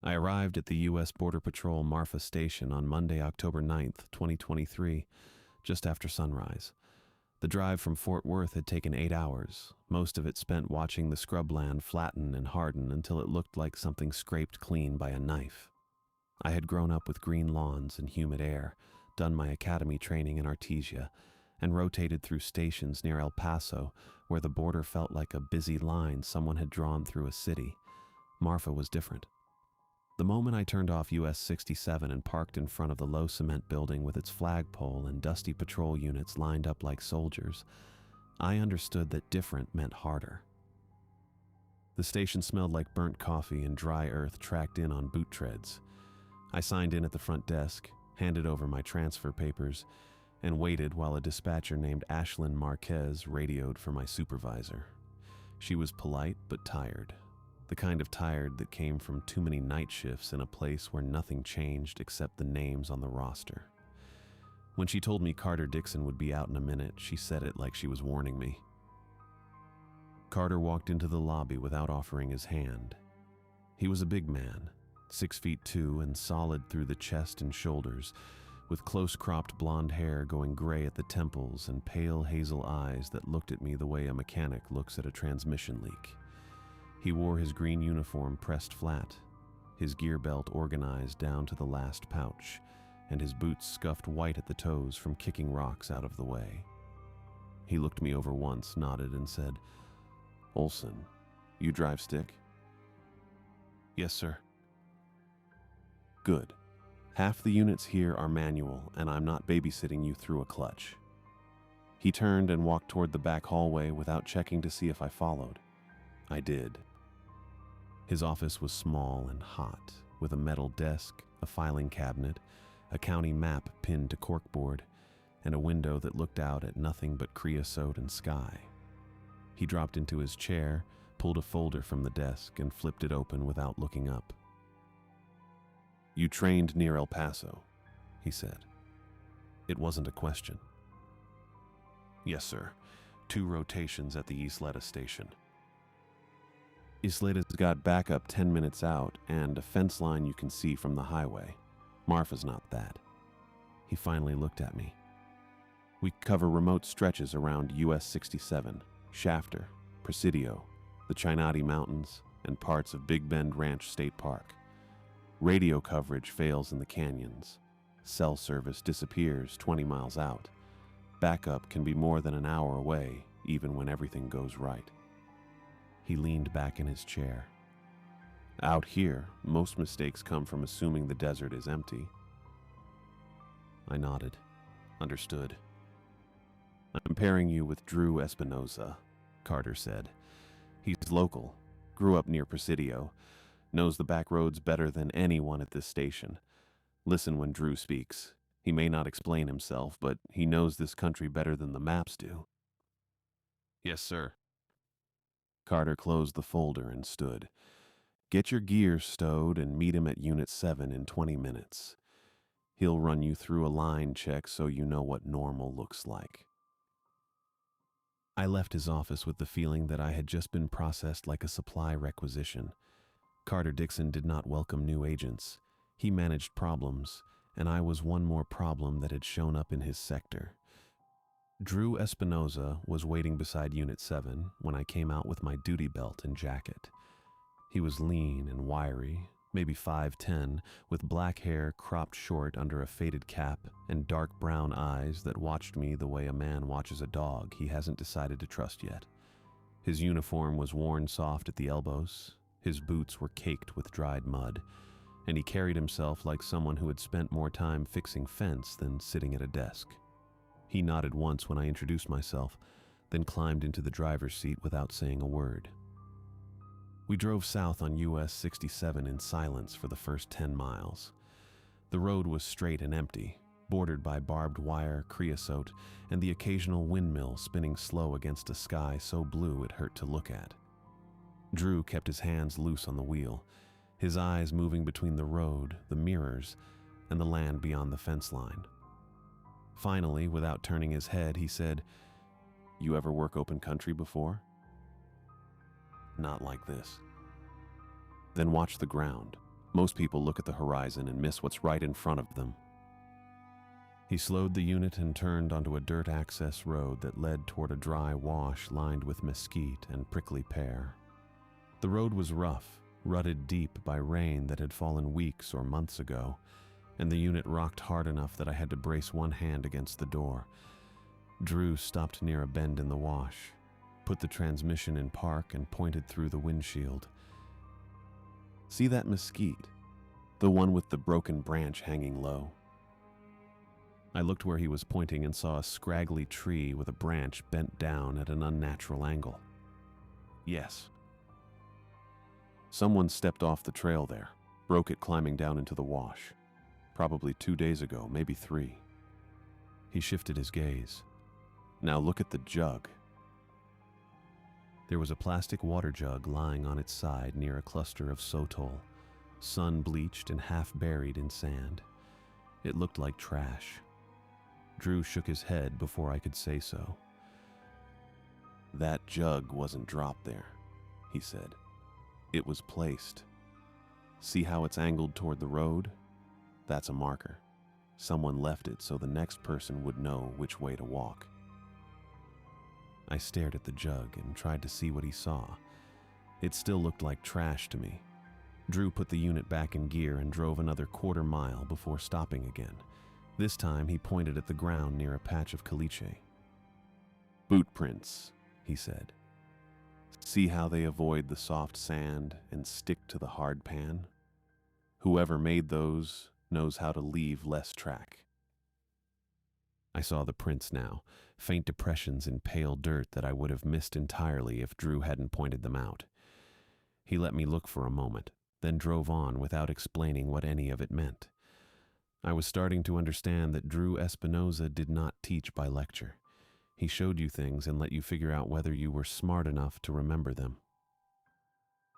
I arrived at the U.S. Border Patrol Marfa Station on Monday, October 9th, 2023, just after sunrise. The drive from Fort Worth had taken 8 hours, most of it spent watching the scrubland flatten and harden until it looked like something scraped clean by a knife. I had grown up with green lawns and humid air, done my academy training in Artesia, and rotated through stations near El Paso where the border felt like a busy line someone had drawn through a city. Marfa was different. The moment I turned off US 67 and parked in front of the low cement building with its flagpole and dusty patrol units lined up like soldiers, I understood that different meant harder. The station smelled like burnt coffee and dry earth tracked in on boot treads. I signed in at the front desk, handed over my transfer papers, and waited while a dispatcher named Ashlyn Marquez radioed for my supervisor. She was polite but tired. The kind of tired that came from too many night shifts in a place where nothing changed except the names on the roster. When she told me Carter Dixon would be out in a minute, she said it like she was warning me. Carter walked into the lobby without offering his hand. He was a big man, 6'2" and solid through the chest and shoulders, with close-cropped blonde hair going gray at the temples and pale hazel eyes that looked at me the way a mechanic looks at a transmission leak. He wore his green uniform pressed flat, his gear belt organized down to the last pouch, and his boots scuffed white at the toes from kicking rocks out of the way. He looked me over once, nodded, and said, "Olson, you drive stick?" "Yes, sir." "Good. Half the units here are manual, and I'm not babysitting you through a clutch." He turned and walked toward the back hallway without checking to see if I followed. I did. His office was small and hot, with a metal desk, a filing cabinet, a county map pinned to corkboard, and a window that looked out at nothing but creosote and sky. He dropped into his chair, pulled a folder from the desk, and flipped it open without looking up. "You trained near El Paso," he said. It wasn't a question. "Yes, sir. 2 rotations at the Isleta station." "Isleta's got backup 10 minutes out and a fence line you can see from the highway. Marfa's not that." He finally looked at me. "We cover remote stretches around US 67, Shafter, Presidio, the Chinati Mountains, and parts of Big Bend Ranch State Park. Radio coverage fails in the canyons. Cell service disappears 20 miles out. Backup can be more than an hour away, even when everything goes right." He leaned back in his chair. "Out here, most mistakes come from assuming the desert is empty." I nodded. Understood. "I'm pairing you with Drew Espinoza," Carter said. "He's local, grew up near Presidio, knows the back roads better than anyone at this station. Listen when Drew speaks. He may not explain himself, but he knows this country better than the maps do." "Yes, sir." Carter closed the folder and stood. "Get your gear stowed and meet him at Unit 7 in 20 minutes. He'll run you through a line check so you know what normal looks like." I left his office with the feeling that I had just been processed like a supply requisition. Carter Dixon did not welcome new agents. He managed problems, and I was one more problem that had shown up in his sector. Drew Espinoza was waiting beside Unit 7 when I came out with my duty belt and jacket. He was lean and wiry, maybe 5'10", with black hair cropped short under a faded cap and dark brown eyes that watched me the way a man watches a dog he hasn't decided to trust yet. His uniform was worn soft at the elbows, his boots were caked with dried mud, and he carried himself like someone who had spent more time fixing fence than sitting at a desk. He nodded once when I introduced myself, then climbed into the driver's seat without saying a word. We drove south on US 67 in silence for the first 10 miles. The road was straight and empty, bordered by barbed wire, creosote, and the occasional windmill spinning slow against a sky so blue it hurt to look at. Drew kept his hands loose on the wheel, his eyes moving between the road, the mirrors, and the land beyond the fence line. Finally, without turning his head, he said, "You ever work open country before?" "Not like this." "Then watch the ground. Most people look at the horizon and miss what's right in front of them. He slowed the unit and turned onto a dirt access road that led toward a dry wash lined with mesquite and prickly pear. The road was rough, rutted deep by rain that had fallen weeks or months ago, and the unit rocked hard enough that I had to brace one hand against the door. Drew stopped near a bend in the wash, put the transmission in park, and pointed through the windshield. "See that mesquite? The one with the broken branch hanging low?" I looked where he was pointing and saw a scraggly tree with a branch bent down at an unnatural angle. "Yes." "Someone stepped off the trail there, broke it climbing down into the wash. Probably 2 days ago, maybe 3. He shifted his gaze. "Now look at the jug." There was a plastic water jug lying on its side near a cluster of sotol, sun-bleached and half-buried in sand. It looked like trash. Drew shook his head before I could say so. "That jug wasn't dropped there," he said. "It was placed. See how it's angled toward the road? That's a marker. Someone left it so the next person would know which way to walk." I stared at the jug and tried to see what he saw. It still looked like trash to me. Drew put the unit back in gear and drove another quarter mile before stopping again. This time he pointed at the ground near a patch of caliche. "Boot prints," he said. "See how they avoid the soft sand and stick to the hard pan? Whoever made those knows how to leave less track." I saw the prints now, faint depressions in pale dirt that I would have missed entirely if Drew hadn't pointed them out. He let me look for a moment, then drove on without explaining what any of it meant. I was starting to understand that Drew Espinoza did not teach by lecture. He showed you things and let you figure out whether you were smart enough to remember them.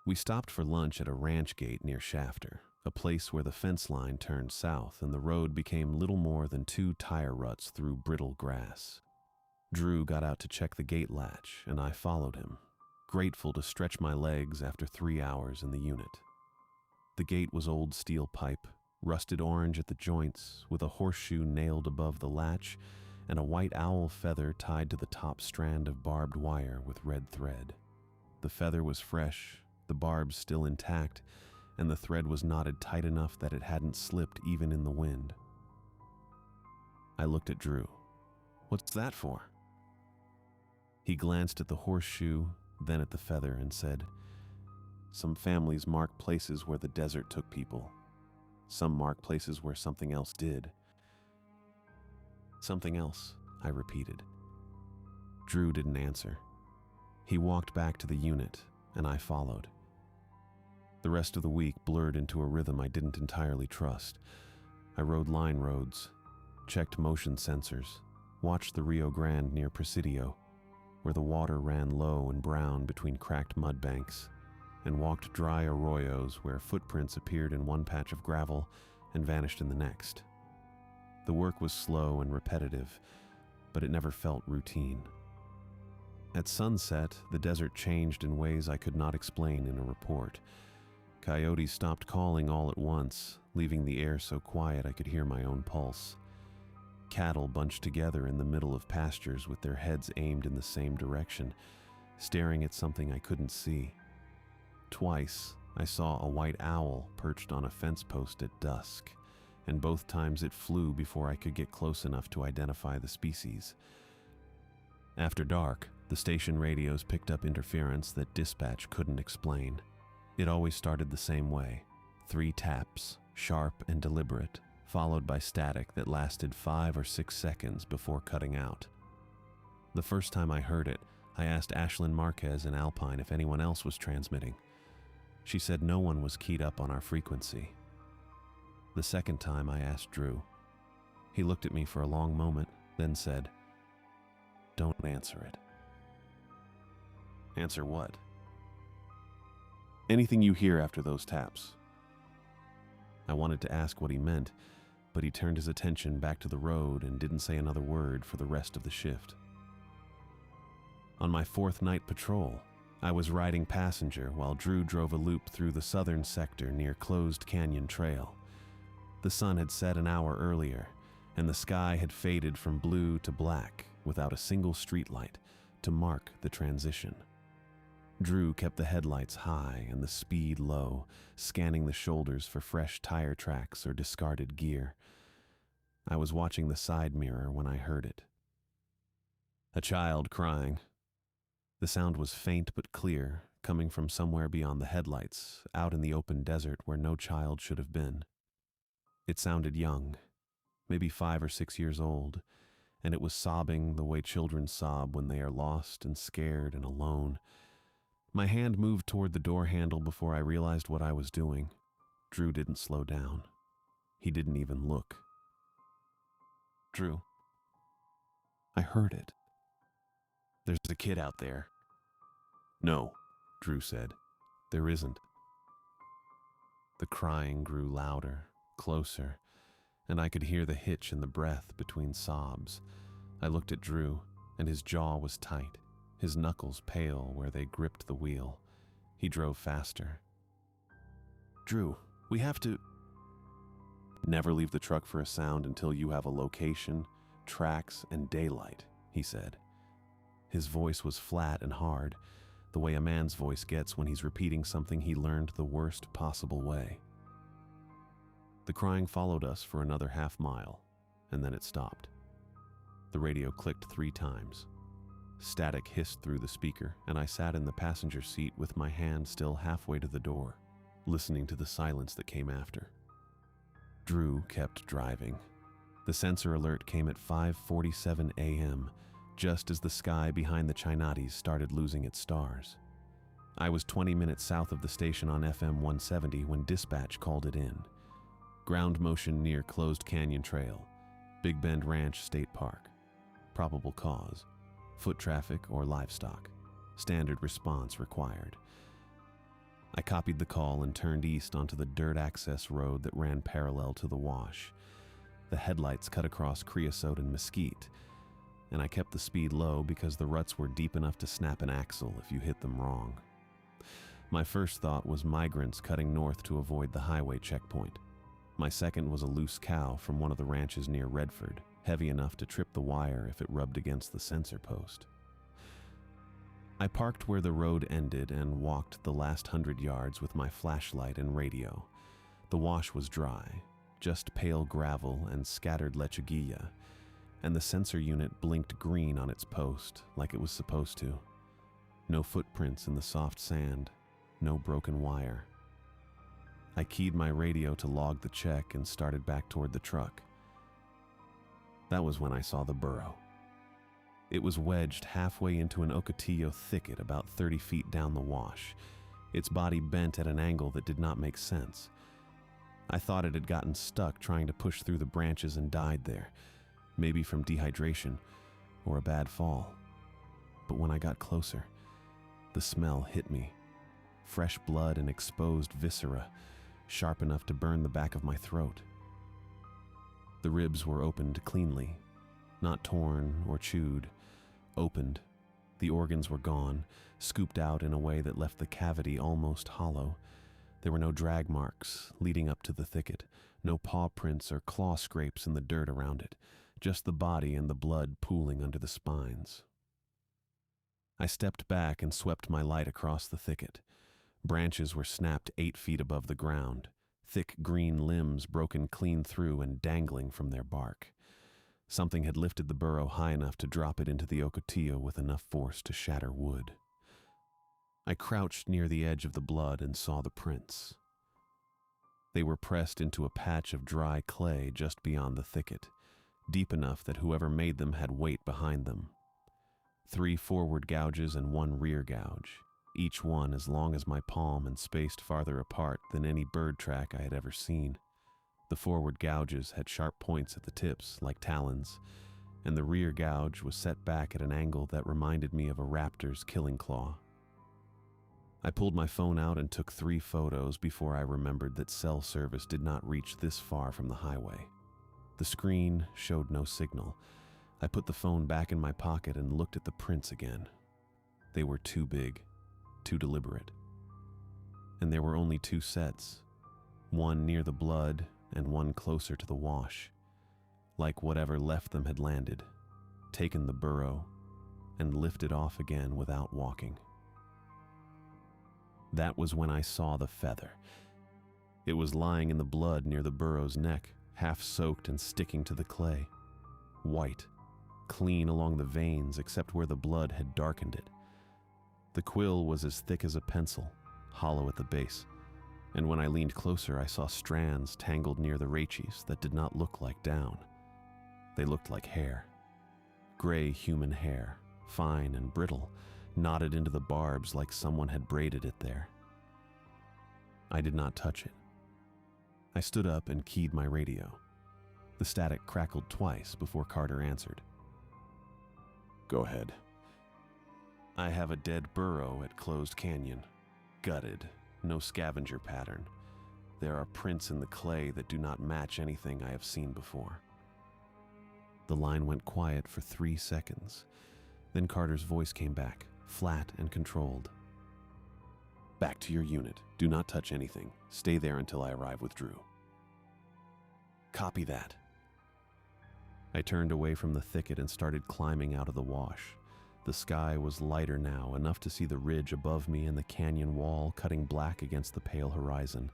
We stopped for lunch at a ranch gate near Shafter, a place where the fence line turned south and the road became little more than 2 tire ruts through brittle grass. Drew got out to check the gate latch, and I followed him, grateful to stretch my legs after 3 hours in the unit. The gate was old steel pipe, rusted orange at the joints, with a horseshoe nailed above the latch and a white owl feather tied to the top strand of barbed wire with red thread. The feather was fresh, the barbs still intact, and the thread was knotted tight enough that it hadn't slipped even in the wind. I looked at Drew. "What's that for?" He glanced at the horseshoe, then at the feather, and said, "Some families mark places where the desert took people. Some mark places where something else did." "Something else," I repeated. Drew didn't answer. He walked back to the unit, and I followed. The rest of the week blurred into a rhythm I didn't entirely trust. I rode line roads, checked motion sensors, watched the Rio Grande near Presidio, where the water ran low and brown between cracked mud banks, and walked dry arroyos where footprints appeared in one patch of gravel and vanished in the next. The work was slow and repetitive, but it never felt routine. At sunset, the desert changed in ways I could not explain in a report. Coyotes stopped calling all at once, leaving the air so quiet I could hear my own pulse. Cattle bunched together in the middle of pastures with their heads aimed in the same direction, staring at something I couldn't see. Twice, I saw a white owl perched on a fence post at dusk, and both times it flew before I could get close enough to identify the species. After dark, the station radios picked up interference that dispatch couldn't explain. It always started the same way, 3 taps, sharp and deliberate, followed by static that lasted 5 or 6 seconds before cutting out. The first time I heard it, I asked Ashlyn Marquez in Alpine if anyone else was transmitting. She said no one was keyed up on our frequency. The second time I asked Drew. He looked at me for a long moment, then said, "Don't answer it." "Answer what?" "Anything you hear after those taps." I wanted to ask what he meant, but he turned his attention back to the road and didn't say another word for the rest of the shift. On my 4th night patrol, I was riding passenger while Drew drove a loop through the southern sector near Closed Canyon Trail. The sun had set an hour earlier, and the sky had faded from blue to black without a single streetlight to mark the transition. Drew kept the headlights high and the speed low, scanning the shoulders for fresh tire tracks or discarded gear. I was watching the side mirror when I heard it. A child crying. The sound was faint but clear, coming from somewhere beyond the headlights, out in the open desert where no child should have been. It sounded young, maybe 5 or 6 years old, and it was sobbing the way children sob when they are lost and scared and alone. My hand moved toward the door handle before I realized what I was doing. Drew didn't slow down. He didn't even look. Drew. I heard it. There's a kid out there. No, Drew said. There isn't. The crying grew louder, closer, and I could hear the hitch in the breath between sobs. I looked at Drew, and his jaw was tight, his knuckles pale where they gripped the wheel. He drove faster. Drew, we have to... Never leave the truck for a sound until you have a location, tracks, and daylight, he said. His voice was flat and hard, the way a man's voice gets when he's repeating something he learned the worst possible way. The crying followed us for another half-mile, and then it stopped. The radio clicked 3 times. Static hissed through the speaker, and I sat in the passenger seat with my hand still halfway to the door, listening to the silence that came after. Drew kept driving. The sensor alert came at 5:47 a.m., just as the sky behind the Chinatis started losing its stars. I was 20 minutes south of the station on FM 170 when dispatch called it in. Ground motion near Closed Canyon Trail, Big Bend Ranch State Park. Probable cause, foot traffic or livestock. Standard response required. I copied the call and turned east onto the dirt access road that ran parallel to the wash. The headlights cut across creosote and mesquite, and I kept the speed low because the ruts were deep enough to snap an axle if you hit them wrong. My first thought was migrants cutting north to avoid the highway checkpoint. My second was a loose cow from one of the ranches near Redford, heavy enough to trip the wire if it rubbed against the sensor post. I parked where the road ended and walked the last 100 yards with my flashlight and radio. The wash was dry, just pale gravel and scattered lechuguilla, and the sensor unit blinked green on its post like it was supposed to. No footprints in the soft sand, no broken wire. I keyed my radio to log the check and started back toward the truck. That was when I saw the burro. It was wedged halfway into an ocotillo thicket about 30 feet down the wash, its body bent at an angle that did not make sense. I thought it had gotten stuck trying to push through the branches and died there, maybe from dehydration or a bad fall. But when I got closer, the smell hit me. Fresh blood and exposed viscera, sharp enough to burn the back of my throat. The ribs were opened cleanly, not torn or chewed. Opened. The organs were gone, scooped out in a way that left the cavity almost hollow. There were no drag marks leading up to the thicket, no paw prints or claw scrapes in the dirt around it, just the body and the blood pooling under the spines. I stepped back and swept my light across the thicket. Branches were snapped 8 feet above the ground, thick green limbs broken clean through and dangling from their bark. Something had lifted the burro high enough to drop it into the ocotillo with enough force to shatter wood. I crouched near the edge of the blood and saw the prints. They were pressed into a patch of dry clay just beyond the thicket, deep enough that whoever made them had weight behind them. 3 forward gouges and 1 rear gouge, each one as long as my palm and spaced farther apart than any bird track I had ever seen. The forward gouges had sharp points at the tips, like talons, and the rear gouge was set back at an angle that reminded me of a raptor's killing claw. I pulled my phone out and took 3 photos before I remembered that cell service did not reach this far from the highway. The screen showed no signal. I put the phone back in my pocket and looked at the prints again. They were too big, too deliberate. And there were only two sets, one near the blood and one closer to the wash, like whatever left them had landed, taken the burrow, and lifted off again without walking. That was when I saw the feather. It was lying in the blood near the burrow's neck, half soaked and sticking to the clay. White, clean along the veins except where the blood had darkened it. The quill was as thick as a pencil, hollow at the base, and when I leaned closer I saw strands tangled near the rachis that did not look like down. They looked like hair. Gray human hair, fine and brittle, knotted into the barbs like someone had braided it there. I did not touch it. I stood up and keyed my radio. The static crackled twice before Carter answered. "Go ahead." "I have a dead burrow at Closed Canyon. Gutted, no scavenger pattern. There are prints in the clay that do not match anything I have seen before." The line went quiet for 3 seconds. Then Carter's voice came back, flat and controlled. "Back to your unit. Do not touch anything. Stay there until I arrive with Drew." "Copy that." I turned away from the thicket and started climbing out of the wash. The sky was lighter now, enough to see the ridge above me and the canyon wall cutting black against the pale horizon.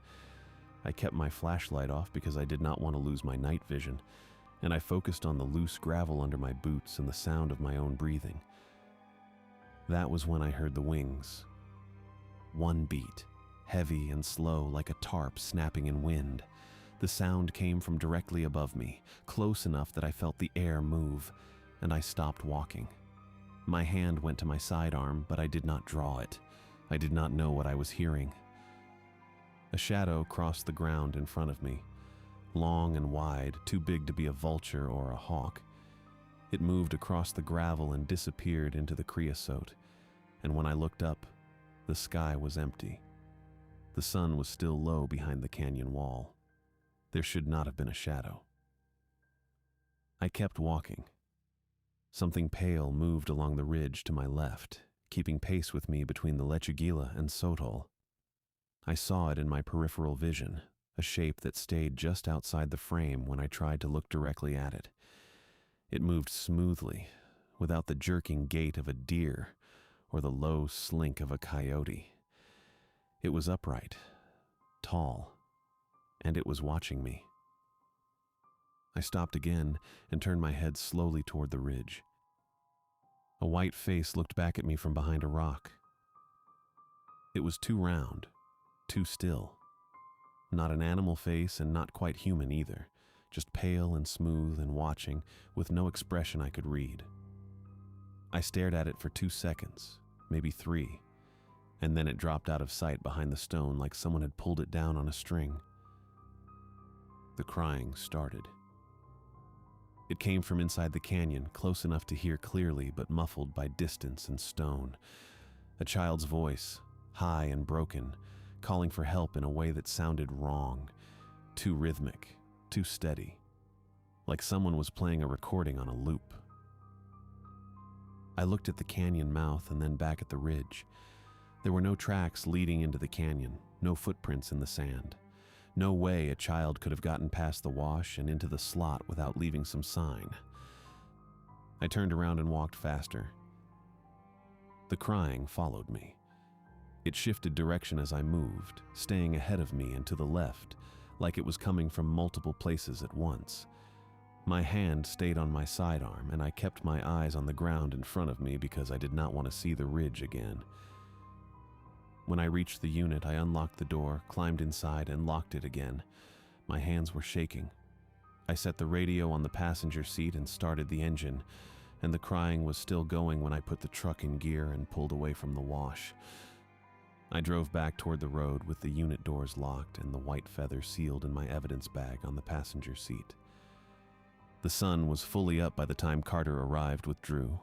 I kept my flashlight off because I did not want to lose my night vision, and I focused on the loose gravel under my boots and the sound of my own breathing. That was when I heard the wings. One beat, heavy and slow like a tarp snapping in wind. The sound came from directly above me, close enough that I felt the air move, and I stopped walking. My hand went to my sidearm, but I did not draw it. I did not know what I was hearing. A shadow crossed the ground in front of me, long and wide, too big to be a vulture or a hawk. It moved across the gravel and disappeared into the creosote, and when I looked up, the sky was empty. The sun was still low behind the canyon wall. There should not have been a shadow. I kept walking. Something pale moved along the ridge to my left, keeping pace with me between the Lechugila and Sotol. I saw it in my peripheral vision, a shape that stayed just outside the frame when I tried to look directly at it. It moved smoothly, without the jerking gait of a deer or the low slink of a coyote. It was upright, tall, and it was watching me. I stopped again and turned my head slowly toward the ridge. A white face looked back at me from behind a rock. It was too round, too still. Not an animal face and not quite human either, just pale and smooth and watching with no expression I could read. I stared at it for 2 seconds, maybe 3, and then it dropped out of sight behind the stone like someone had pulled it down on a string. The crying started. It came from inside the canyon, close enough to hear clearly but muffled by distance and stone. A child's voice, high and broken, calling for help in a way that sounded wrong, too rhythmic, too steady, like someone was playing a recording on a loop. I looked at the canyon mouth and then back at the ridge. There were no tracks leading into the canyon, no footprints in the sand. No way a child could have gotten past the wash and into the slot without leaving some sign. I turned around and walked faster. The crying followed me. It shifted direction as I moved, staying ahead of me and to the left, like it was coming from multiple places at once. My hand stayed on my sidearm, and I kept my eyes on the ground in front of me because I did not want to see the ridge again. When I reached the unit, I unlocked the door, climbed inside, and locked it again. My hands were shaking. I set the radio on the passenger seat and started the engine, and the crying was still going when I put the truck in gear and pulled away from the wash. I drove back toward the road with the unit doors locked and the white feather sealed in my evidence bag on the passenger seat. The sun was fully up by the time Carter arrived with Drew.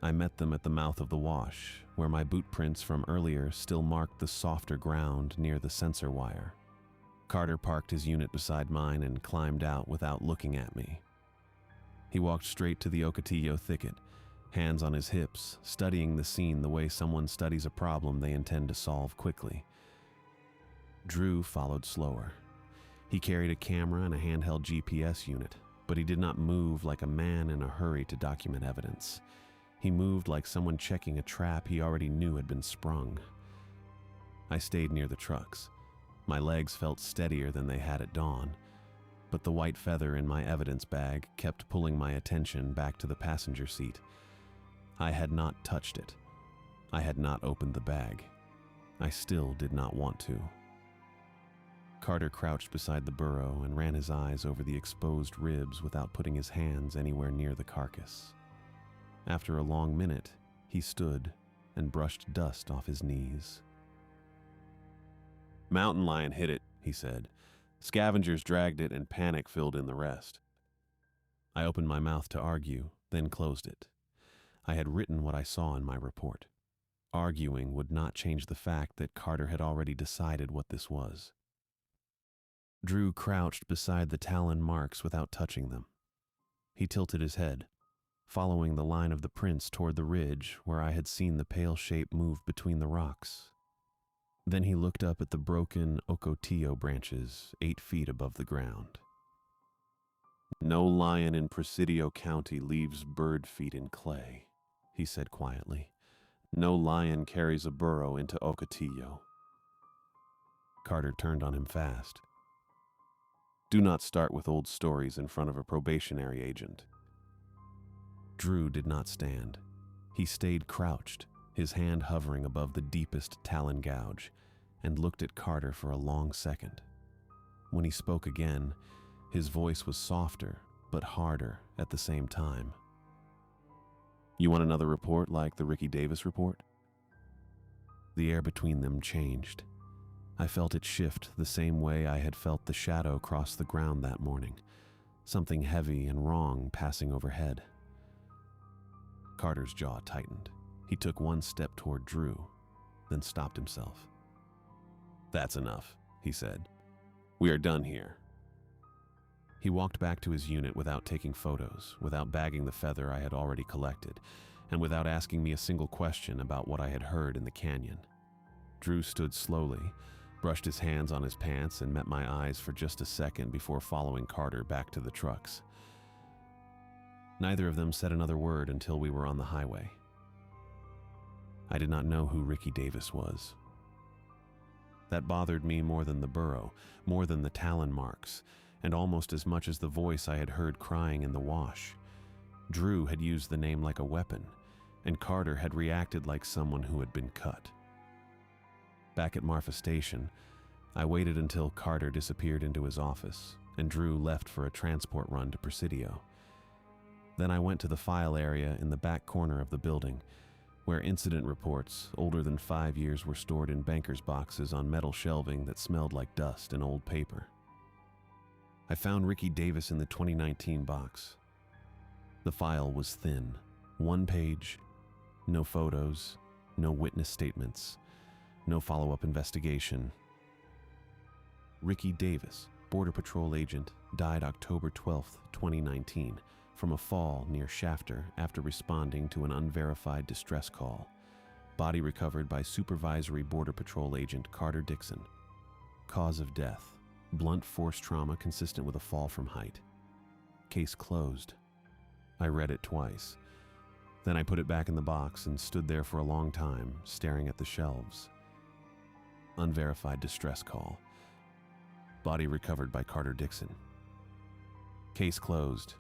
I met them at the mouth of the wash, where my boot prints from earlier still marked the softer ground near the sensor wire. Carter parked his unit beside mine and climbed out without looking at me. He walked straight to the Ocotillo thicket, hands on his hips, studying the scene the way someone studies a problem they intend to solve quickly. Drew followed slower. He carried a camera and a handheld GPS unit, but he did not move like a man in a hurry to document evidence. He moved like someone checking a trap he already knew had been sprung. I stayed near the trucks. My legs felt steadier than they had at dawn, but the white feather in my evidence bag kept pulling my attention back to the passenger seat. I had not touched it. I had not opened the bag. I still did not want to. Carter crouched beside the burro and ran his eyes over the exposed ribs without putting his hands anywhere near the carcass. After a long minute, he stood and brushed dust off his knees. "Mountain lion hit it," he said. "Scavengers dragged it and panic filled in the rest." I opened my mouth to argue, then closed it. I had written what I saw in my report. Arguing would not change the fact that Carter had already decided what this was. Drew crouched beside the talon marks without touching them. He tilted his head, following the line of the prints toward the ridge where I had seen the pale shape move between the rocks. Then he looked up at the broken ocotillo branches 8 feet above the ground. "No lion in Presidio County leaves bird feet in clay," he said quietly. "No lion carries a burro into Ocotillo." Carter turned on him fast. "Do not start with old stories in front of a probationary agent." Drew did not stand. He stayed crouched, his hand hovering above the deepest talon gouge, and looked at Carter for a long second. When he spoke again, his voice was softer but harder at the same time. "You want another report like the Ricky Davis report?" The air between them changed. I felt it shift the same way I had felt the shadow cross the ground that morning, something heavy and wrong passing overhead. Carter's jaw tightened. He took one step toward Drew, then stopped himself. "That's enough," he said. "We are done here." He walked back to his unit without taking photos, without bagging the feather I had already collected, and without asking me a single question about what I had heard in the canyon. Drew stood slowly, brushed his hands on his pants, and met my eyes for just a second before following Carter back to the trucks. Neither of them said another word until we were on the highway. I did not know who Ricky Davis was. That bothered me more than the burro, more than the talon marks, and almost as much as the voice I had heard crying in the wash. Drew had used the name like a weapon, and Carter had reacted like someone who had been cut. Back at Marfa Station, I waited until Carter disappeared into his office, and Drew left for a transport run to Presidio. Then I went to the file area in the back corner of the building, where incident reports older than 5 years were stored in banker's boxes on metal shelving that smelled like dust and old paper. I found Ricky Davis in the 2019 box. The file was thin, 1 page, no photos, no witness statements, no follow-up investigation. Ricky Davis, Border Patrol agent, died October 12, 2019, from a fall near Shafter after responding to an unverified distress call. Body recovered by Supervisory Border Patrol agent Carter Dixon. Cause of death: blunt force trauma consistent with a fall from height. Case closed. I read it twice. Then I put it back in the box and stood there for a long time, staring at the shelves. Unverified distress call. Body recovered by Carter Dixon. Case closed.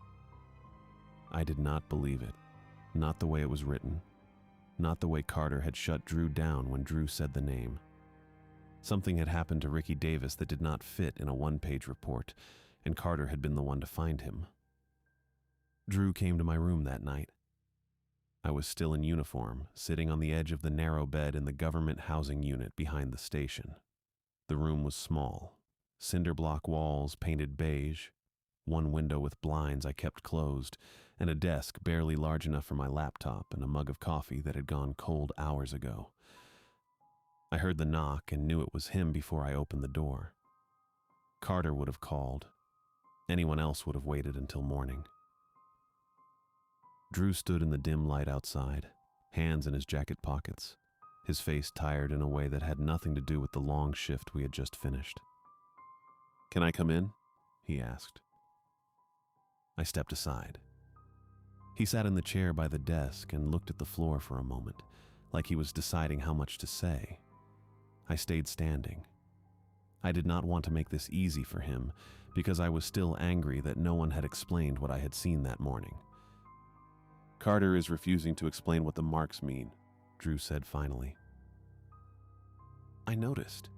I did not believe it. Not the way it was written. Not the way Carter had shut Drew down when Drew said the name. Something had happened to Ricky Davis that did not fit in a 1-page report, and Carter had been the one to find him. Drew came to my room that night. I was still in uniform, sitting on the edge of the narrow bed in the government housing unit behind the station. The room was small. Cinder block walls painted beige, 1 window with blinds I kept closed, and a desk barely large enough for my laptop and a mug of coffee that had gone cold hours ago. I heard the knock and knew it was him before I opened the door. Carter would have called. Anyone else would have waited until morning. Drew stood in the dim light outside, hands in his jacket pockets, his face tired in a way that had nothing to do with the long shift we had just finished. "Can I come in?" he asked. I stepped aside. He sat in the chair by the desk and looked at the floor for a moment, like he was deciding how much to say. I stayed standing. I did not want to make this easy for him because I was still angry that no one had explained what I had seen that morning. "Carter is refusing to explain what the marks mean," Drew said finally. I noticed.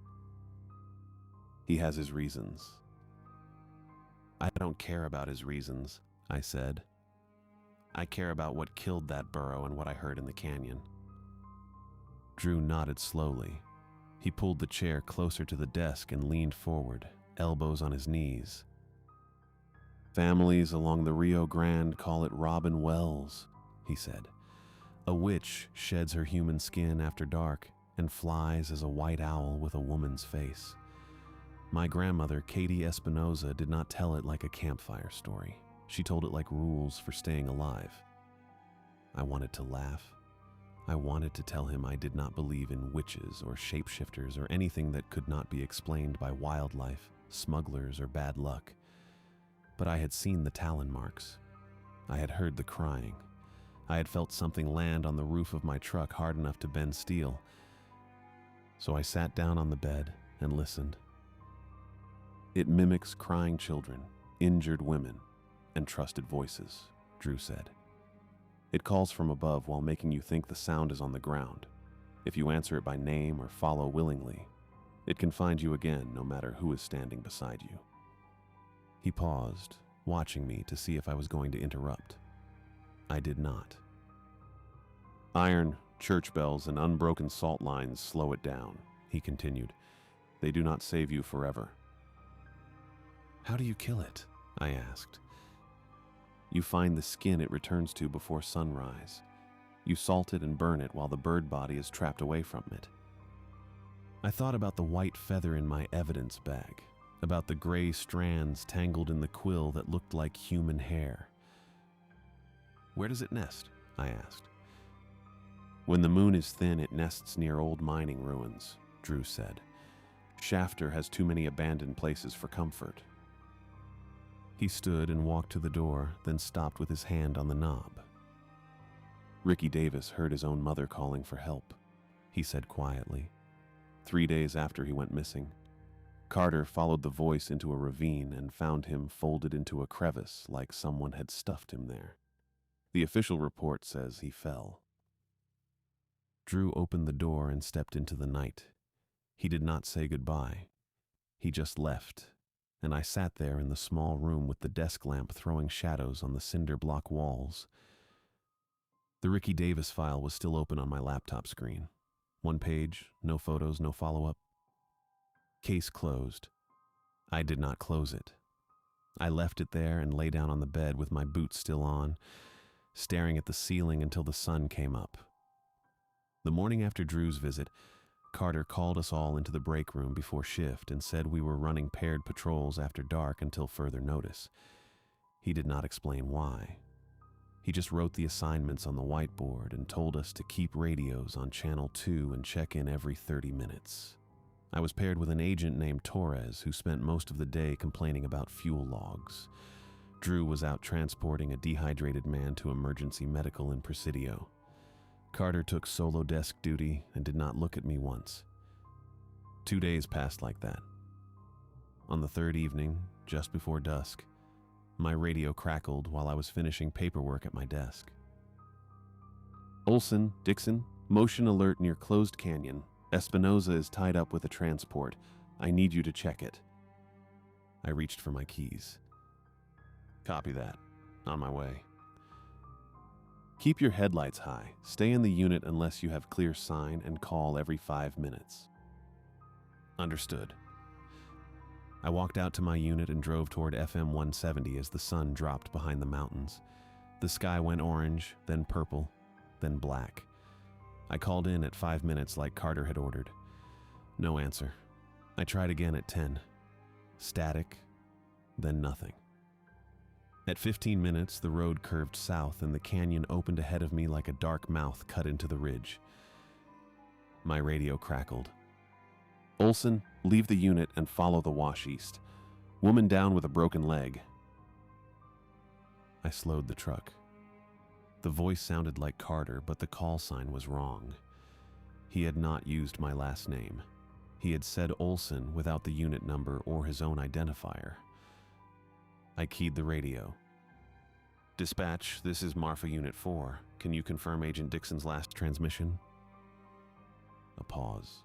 "He has his reasons." "I don't care about his reasons," I said. "I care about what killed that burro and what I heard in the canyon." Drew nodded slowly. He pulled the chair closer to the desk and leaned forward, elbows on his knees. "Families along the Rio Grande call it Robin Wells," he said. "A witch sheds her human skin after dark and flies as a white owl with a woman's face. My grandmother, Katie Espinoza, did not tell it like a campfire story. She told it like rules for staying alive." I wanted to laugh. I wanted to tell him I did not believe in witches or shapeshifters or anything that could not be explained by wildlife, smugglers, or bad luck. But I had seen the talon marks. I had heard the crying. I had felt something land on the roof of my truck hard enough to bend steel. So I sat down on the bed and listened. "It mimics crying children, injured women, and trusted voices," Drew said. "It calls from above while making you think the sound is on the ground. If you answer it by name or follow willingly, it can find you again no matter who is standing beside you." He paused, watching me to see if I was going to interrupt. I did not. "Iron, church bells, and unbroken salt lines slow it down," he continued. "They do not save you forever." "How do you kill it?" I asked. "You find the skin it returns to before sunrise. You salt it and burn it while the bird body is trapped away from it." I thought about the white feather in my evidence bag, about the gray strands tangled in the quill that looked like human hair. "Where does it nest?" I asked. "When the moon is thin, it nests near old mining ruins," Drew said. "Shafter has too many abandoned places for comfort." He stood and walked to the door, then stopped with his hand on the knob. "Ricky Davis heard his own mother calling for help," he said quietly. 3 days after he went missing, Carter followed the voice into a ravine and found him folded into a crevice like someone had stuffed him there. The official report says he fell. Drew opened the door and stepped into the night. He did not say goodbye. He just left, and I sat there in the small room with the desk lamp throwing shadows on the cinder block walls. The Ricky Davis file was still open on my laptop screen. 1 page, no photos, no follow-up. Case closed. I did not close it. I left it there and lay down on the bed with my boots still on, staring at the ceiling until the sun came up. The morning after Drew's visit, Carter called us all into the break room before shift and said we were running paired patrols after dark until further notice. He did not explain why. He just wrote the assignments on the whiteboard and told us to keep radios on channel 2 and check in every 30 minutes. I was paired with an agent named Torres who spent most of the day complaining about fuel logs. Drew was out transporting a dehydrated man to emergency medical in Presidio. Carter took solo desk duty and did not look at me once. 2 days passed like that. On the third evening, just before dusk, my radio crackled while I was finishing paperwork at my desk. "Olson, Dixon, motion alert near closed canyon. Espinoza is tied up with a transport. I need you to check it." I reached for my keys. "Copy that. On my way." "Keep your headlights high. Stay in the unit unless you have clear sign and call every 5 minutes." "Understood." I walked out to my unit and drove toward FM 170 as the sun dropped behind the mountains. The sky went orange, then purple, then black. I called in at 5 minutes like Carter had ordered. No answer. I tried again at 10. Static, then nothing. At 15 minutes, the road curved south and the canyon opened ahead of me like a dark mouth cut into the ridge. My radio crackled. "Olson, leave the unit and follow the wash east. Woman down with a broken leg." I slowed the truck. The voice sounded like Carter, but the call sign was wrong. He had not used my last name. He had said Olson without the unit number or his own identifier. I keyed the radio. "Dispatch, this is Marfa Unit 4. Can you confirm Agent Dixon's last transmission?" A pause.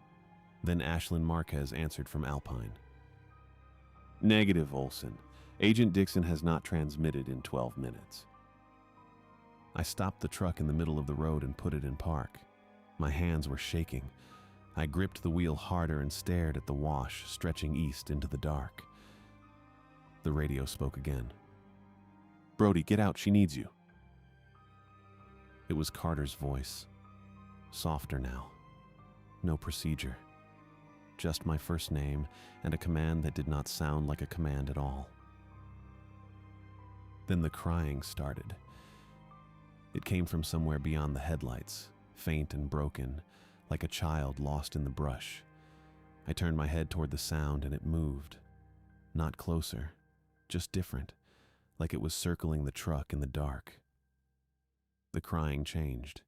Then Ashlyn Marquez answered from Alpine. "Negative, Olson. Agent Dixon has not transmitted in 12 minutes. I stopped the truck in the middle of the road and put it in park. My hands were shaking. I gripped the wheel harder and stared at the wash stretching east into the dark. The radio spoke again. "Brody, get out, she needs you." It was Carter's voice. Softer now. No procedure. Just my first name and a command that did not sound like a command at all. Then the crying started. It came from somewhere beyond the headlights, faint and broken, like a child lost in the brush. I turned my head toward the sound and it moved. Not closer, just different, like it was circling the truck in the dark. The crying changed.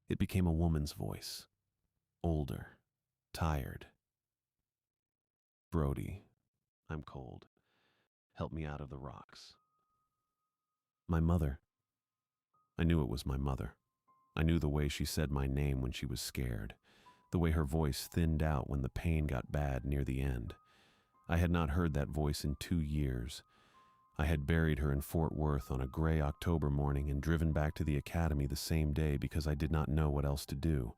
It became a woman's voice, older, tired. "Brody, I'm cold. Help me out of the rocks." My mother. I knew it was my mother. I knew the way she said my name when she was scared, the way her voice thinned out when the pain got bad near the end. I had not heard that voice in 2 years. I had buried her in Fort Worth on a gray October morning and driven back to the academy the same day because I did not know what else to do.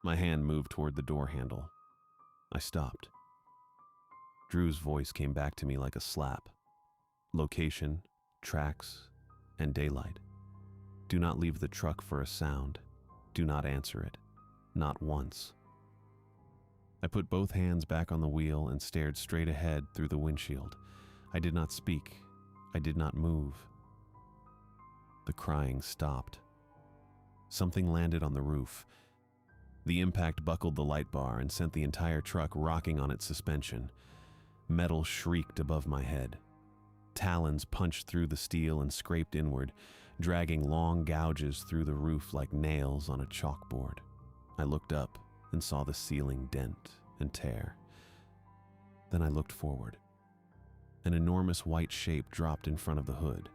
My hand moved toward the door handle. I stopped. Drew's voice came back to me like a slap. Location, tracks, and daylight. Do not leave the truck for a sound. Do not answer it. Not once. I put both hands back on the wheel and stared straight ahead through the windshield. I did not speak. I did not move. The crying stopped. Something landed on the roof. The impact buckled the light bar and sent the entire truck rocking on its suspension. Metal shrieked above my head. Talons punched through the steel and scraped inward, dragging long gouges through the roof like nails on a chalkboard. I looked up and saw the ceiling dent and tear. Then I looked forward. An enormous white shape dropped in front of the hood.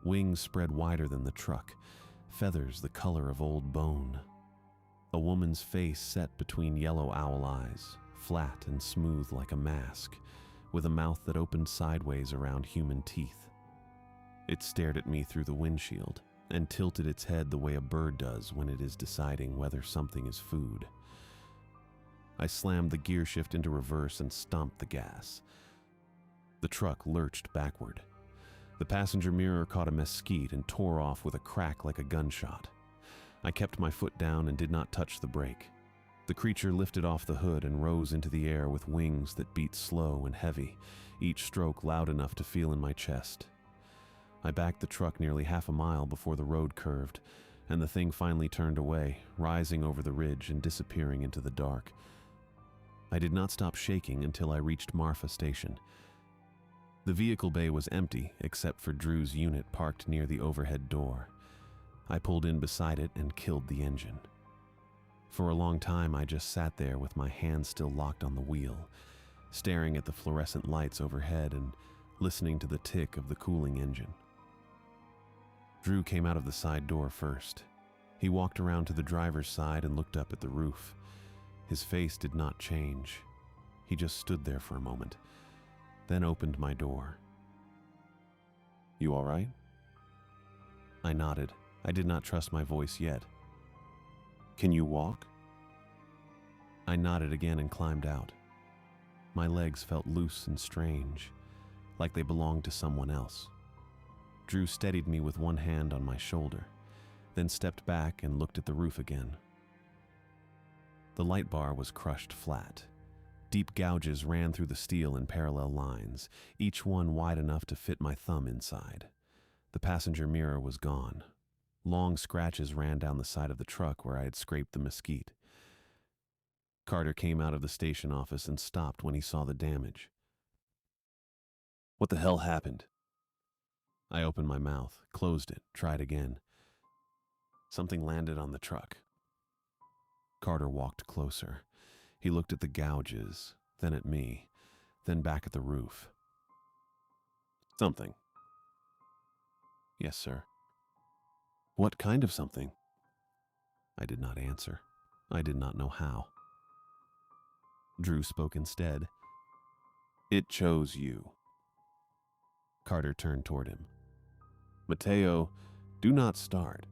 Wings spread wider than the truck, feathers the color of old bone. A woman's face set between yellow owl eyes, flat and smooth like a mask, with a mouth that opened sideways around human teeth. It stared at me through the windshield and tilted its head the way a bird does when it is deciding whether something is food. I slammed the gear shift into reverse and stomped the gas. The truck lurched backward. The passenger mirror caught a mesquite and tore off with a crack like a gunshot. I kept my foot down and did not touch the brake. The creature lifted off the hood and rose into the air with wings that beat slow and heavy, each stroke loud enough to feel in my chest. I backed the truck nearly half a mile before the road curved, and the thing finally turned away, rising over the ridge and disappearing into the dark. I did not stop shaking until I reached Marfa Station. The vehicle bay was empty except for Drew's unit parked near the overhead door. I pulled in beside it and killed the engine. For a long time, I just sat there with my hands still locked on the wheel, staring at the fluorescent lights overhead and listening to the tick of the cooling engine. Drew came out of the side door first. He walked around to the driver's side and looked up at the roof. His face did not change. He just stood there for a moment, then opened my door. "You all right?" I nodded. I did not trust my voice yet. "Can you walk?" I nodded again and climbed out. My legs felt loose and strange, like they belonged to someone else. Drew steadied me with one hand on my shoulder, then stepped back and looked at the roof again. The light bar was crushed flat. Deep gouges ran through the steel in parallel lines, each one wide enough to fit my thumb inside. The passenger mirror was gone. Long scratches ran down the side of the truck where I had scraped the mesquite. Carter came out of the station office and stopped when he saw the damage. "What the hell happened?" I opened my mouth, closed it, tried again. Something landed on the truck. Carter walked closer. He looked at the gouges, then at me, then back at the roof. "Something." "Yes, sir." "What kind of something?" I did not answer. I did not know how. Drew spoke instead. "It chose you." Carter turned toward him. "Mateo, do not start."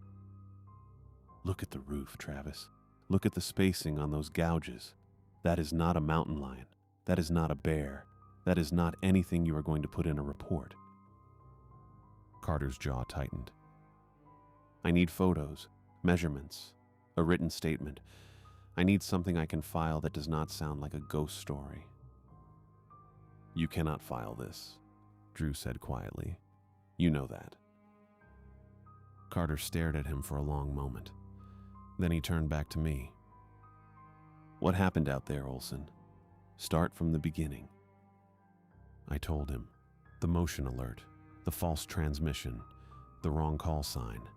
"Look at the roof, Travis. Look at the spacing on those gouges. That is not a mountain lion. That is not a bear. That is not anything you are going to put in a report." Carter's jaw tightened. "I need photos, measurements, a written statement. I need something I can file that does not sound like a ghost story." "You cannot file this," Drew said quietly. "You know that." Carter stared at him for a long moment. Then he turned back to me. "What happened out there, Olson? Start from the beginning." I told him. The motion alert, the false transmission, the wrong call sign.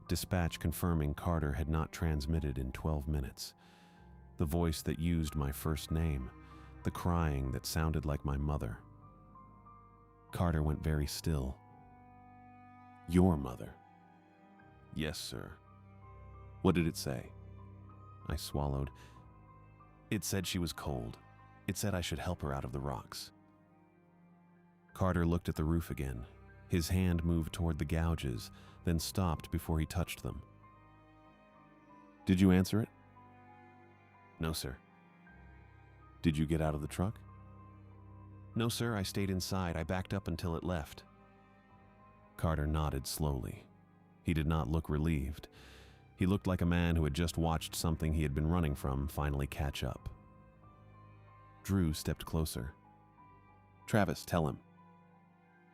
Dispatch confirming Carter had not transmitted in 12 minutes. The voice that used my first name, the crying that sounded like my mother. Carter went very still. "Your mother?" "Yes, sir." "What did it say?" I swallowed. "It said she was cold. It said I should help her out of the rocks." Carter looked at the roof again. His hand moved toward the gouges, then stopped before he touched them. "Did you answer it?" "No, sir." "Did you get out of the truck?" "No, sir, I stayed inside. I backed up until it left." Carter nodded slowly. He did not look relieved. He looked like a man who had just watched something he had been running from finally catch up. Drew stepped closer. "Travis, tell him."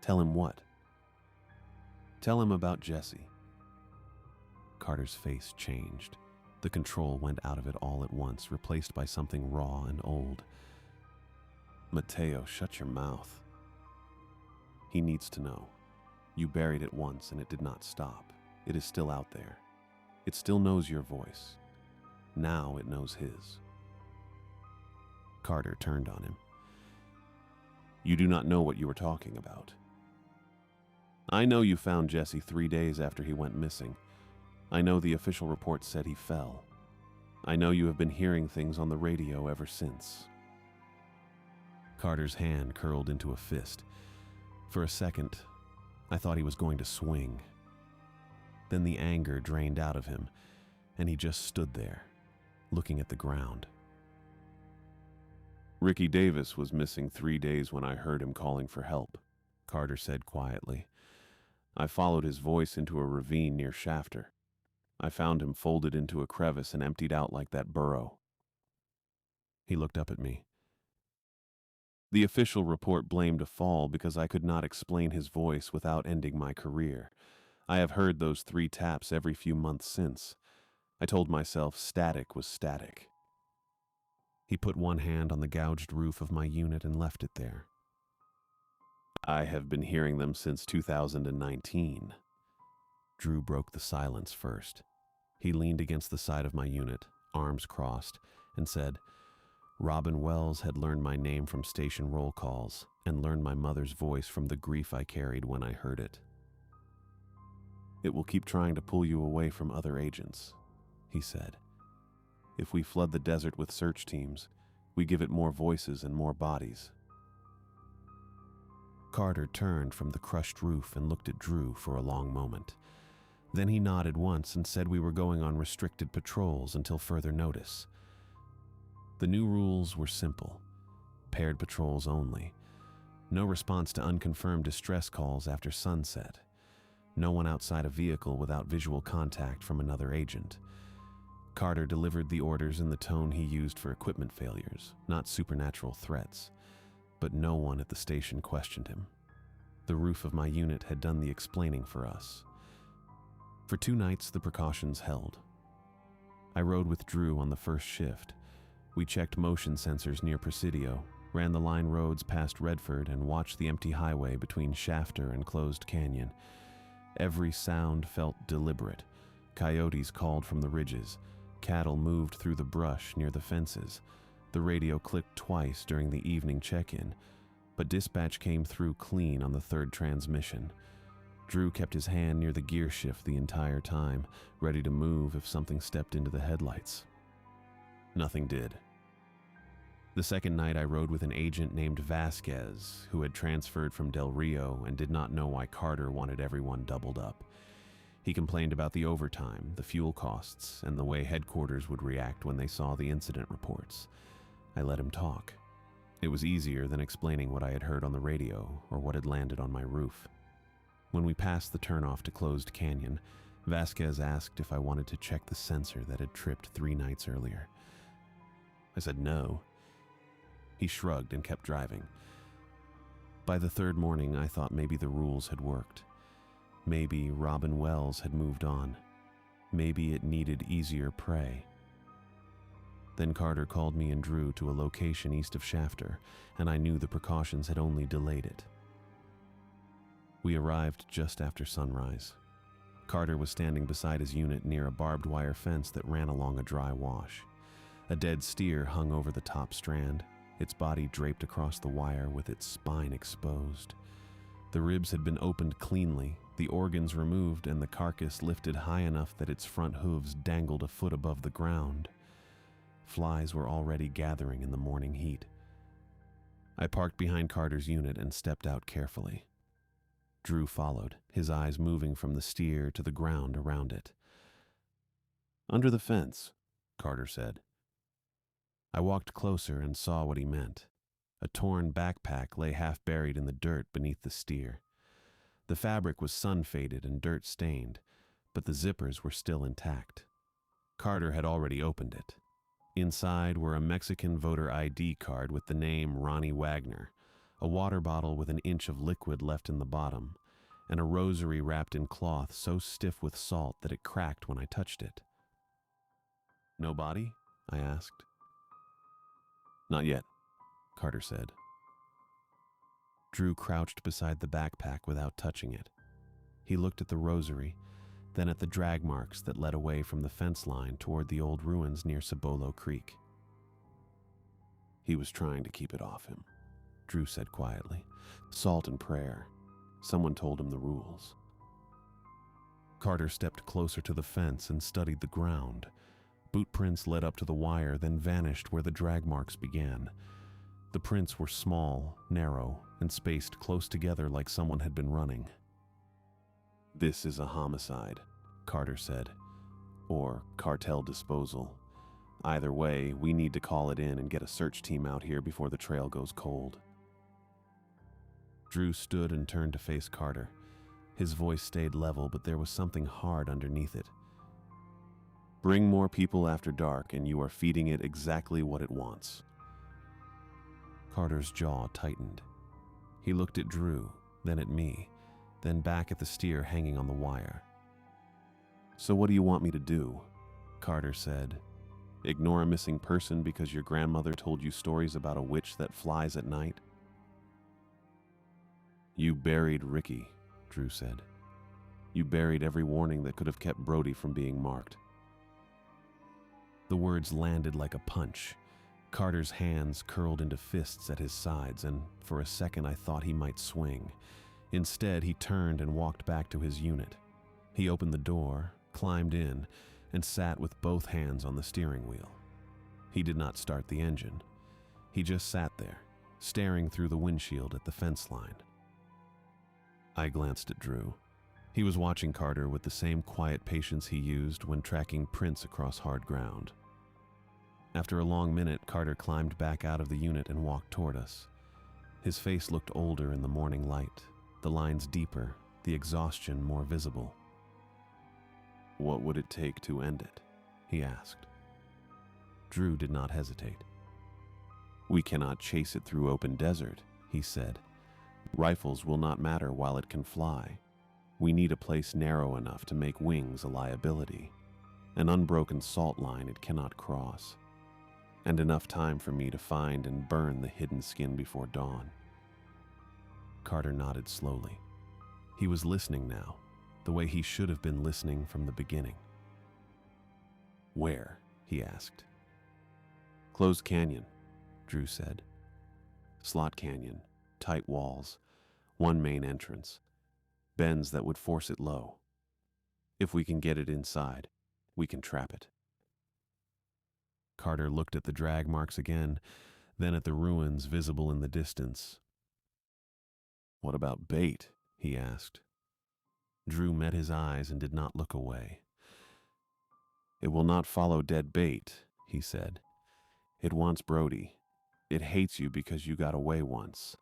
"Tell him what?" "Tell him about Jesse." Carter's face changed. The control went out of it all at once, replaced by something raw and old. "Mateo, shut your mouth. He needs to know. You buried it once and it did not stop. It is still out there. It still knows your voice. Now it knows his." Carter turned on him. "You do not know what you are talking about. I know you found Jesse 3 days after he went missing. I know the official report said he fell. I know you have been hearing things on the radio ever since." Carter's hand curled into a fist. For a second, I thought he was going to swing. Then the anger drained out of him, and he just stood there, looking at the ground. "Ricky Davis was missing 3 days when I heard him calling for help," Carter said quietly. "I followed his voice into a ravine near Shafter. I found him folded into a crevice and emptied out like that burrow." He looked up at me. "The official report blamed a fall because I could not explain his voice without ending my career. I have heard those 3 taps every few months since. I told myself static was static." He put one hand on the gouged roof of my unit and left it there. "I have been hearing them since 2019. Drew broke the silence first. He leaned against the side of my unit, arms crossed, and said, "Robin Wells had learned my name from station roll calls and learned my mother's voice from the grief I carried when I heard it. It will keep trying to pull you away from other agents," he said. "If we flood the desert with search teams, we give it more voices and more bodies." Carter turned from the crushed roof and looked at Drew for a long moment. Then he nodded once and said we were going on restricted patrols until further notice. The new rules were simple. Paired patrols only. No response to unconfirmed distress calls after sunset. No one outside a vehicle without visual contact from another agent. Carter delivered the orders in the tone he used for equipment failures, not supernatural threats, but no one at the station questioned him. The roof of my unit had done the explaining for us. For 2 nights, the precautions held. I rode with Drew on the first shift. We checked motion sensors near Presidio, ran the line roads past Redford, and watched the empty highway between Shafter and Closed Canyon. Every sound felt deliberate. Coyotes called from the ridges. Cattle moved through the brush near the fences. The radio clicked twice during the evening check-in, but dispatch came through clean on the 3rd transmission. Drew kept his hand near the gear shift the entire time, ready to move if something stepped into the headlights. Nothing did. The second night I rode with an agent named Vasquez, who had transferred from Del Rio and did not know why Carter wanted everyone doubled up. He complained about the overtime, the fuel costs, and the way headquarters would react when they saw the incident reports. I let him talk. It was easier than explaining what I had heard on the radio or what had landed on my roof. When we passed the turnoff to Closed Canyon, Vasquez asked if I wanted to check the sensor that had tripped 3 nights earlier. I said no. He shrugged and kept driving. By the 3rd morning, I thought maybe the rules had worked. Maybe Robin Wells had moved on. Maybe it needed easier prey. Then Carter called me and Drew to a location east of Shafter, and I knew the precautions had only delayed it. We arrived just after sunrise. Carter was standing beside his unit near a barbed wire fence that ran along a dry wash. A dead steer hung over the top strand, its body draped across the wire with its spine exposed. The ribs had been opened cleanly, the organs removed, and the carcass lifted high enough that its front hooves dangled a foot above the ground. Flies were already gathering in the morning heat. I parked behind Carter's unit and stepped out carefully. Drew followed, his eyes moving from the steer to the ground around it. "Under the fence," Carter said. I walked closer and saw what he meant. A torn backpack lay half buried in the dirt beneath the steer. The fabric was sun-faded and dirt-stained, but the zippers were still intact. Carter had already opened it. Inside were a Mexican voter ID card with the name Ronnie Wagner, a water bottle with an inch of liquid left in the bottom, and a rosary wrapped in cloth so stiff with salt that it cracked when I touched it. "No body?" I asked. "Not yet," Carter said. Drew crouched beside the backpack without touching it. He looked at the rosary, then at the drag marks that led away from the fence line toward the old ruins near Cibolo Creek. "He was trying to keep it off him," Drew said quietly. "Salt and prayer. Someone told him the rules." Carter stepped closer to the fence and studied the ground. Boot prints led up to the wire, then vanished where the drag marks began. The prints were small, narrow, and spaced close together like someone had been running. "This is a homicide," Carter said, "or cartel disposal. Either way, we need to call it in and get a search team out here before the trail goes cold." Drew stood and turned to face Carter. His voice stayed level, but there was something hard underneath it. "Bring more people after dark, and you are feeding it exactly what it wants." Carter's jaw tightened. He looked at Drew, then at me, then back at the steer hanging on the wire. "So what do you want me to do?" Carter said. "Ignore a missing person because your grandmother told you stories about a witch that flies at night?" "You buried Ricky," Drew said. "You buried every warning that could have kept Brody from being marked." The words landed like a punch. Carter's hands curled into fists at his sides, and for a second I thought he might swing. Instead, he turned and walked back to his unit. He opened the door, climbed in, and sat with both hands on the steering wheel. He did not start the engine. He just sat there, staring through the windshield at the fence line. I glanced at Drew. He was watching Carter with the same quiet patience he used when tracking prints across hard ground. After a long minute, Carter climbed back out of the unit and walked toward us. His face looked older in the morning light, the lines deeper, the exhaustion more visible. "What would it take to end it?" he asked. Drew did not hesitate. We cannot chase it through open desert, he said. Rifles will not matter while it can fly. We need a place narrow enough to make wings a liability, an unbroken salt line it cannot cross, and enough time for me to find and burn the hidden skin before dawn. Carter nodded slowly. He was listening now, the way he should have been listening from the beginning. Where? He asked. Closed canyon, Drew said. Slot canyon, tight walls, one main entrance, bends that would force it low. If we can get it inside, we can trap it. Carter looked at the drag marks again, then at the ruins visible in the distance. What about bait? He asked. Drew met his eyes and did not look away. It will not follow dead bait, he said. It wants Brody. It hates you because you got away once.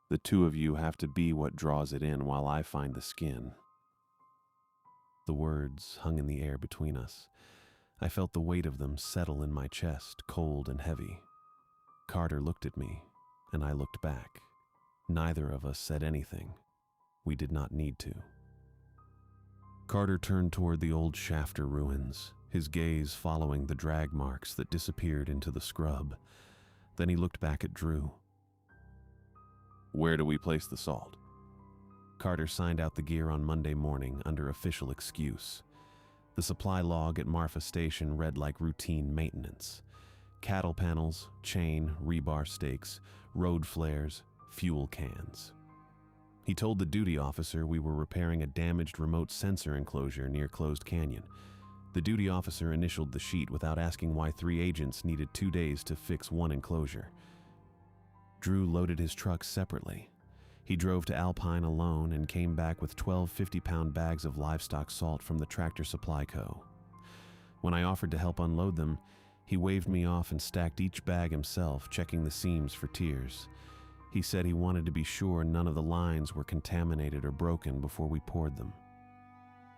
The two of you have to be what draws it in while I find the skin. The words hung in the air between us. I felt the weight of them settle in my chest, cold and heavy. Carter looked at me, and I looked back. Neither of us said anything. We did not need to. Carter turned toward the old Shafter ruins, his gaze following the drag marks that disappeared into the scrub. Then he looked back at Drew. Where do we place the salt? Carter signed out the gear on Monday morning under official excuse. The supply log at Marfa Station read like routine maintenance. Cattle panels, chain, rebar stakes, road flares, fuel cans. He told the duty officer we were repairing a damaged remote sensor enclosure near Closed Canyon. The duty officer initialed the sheet without asking why 3 agents needed 2 days to fix one enclosure. Drew loaded his truck separately. He drove to Alpine alone and came back with 12 50-pound bags of livestock salt from the Tractor Supply Co. When I offered to help unload them, he waved me off and stacked each bag himself, checking the seams for tears. He said he wanted to be sure none of the lines were contaminated or broken before we poured them.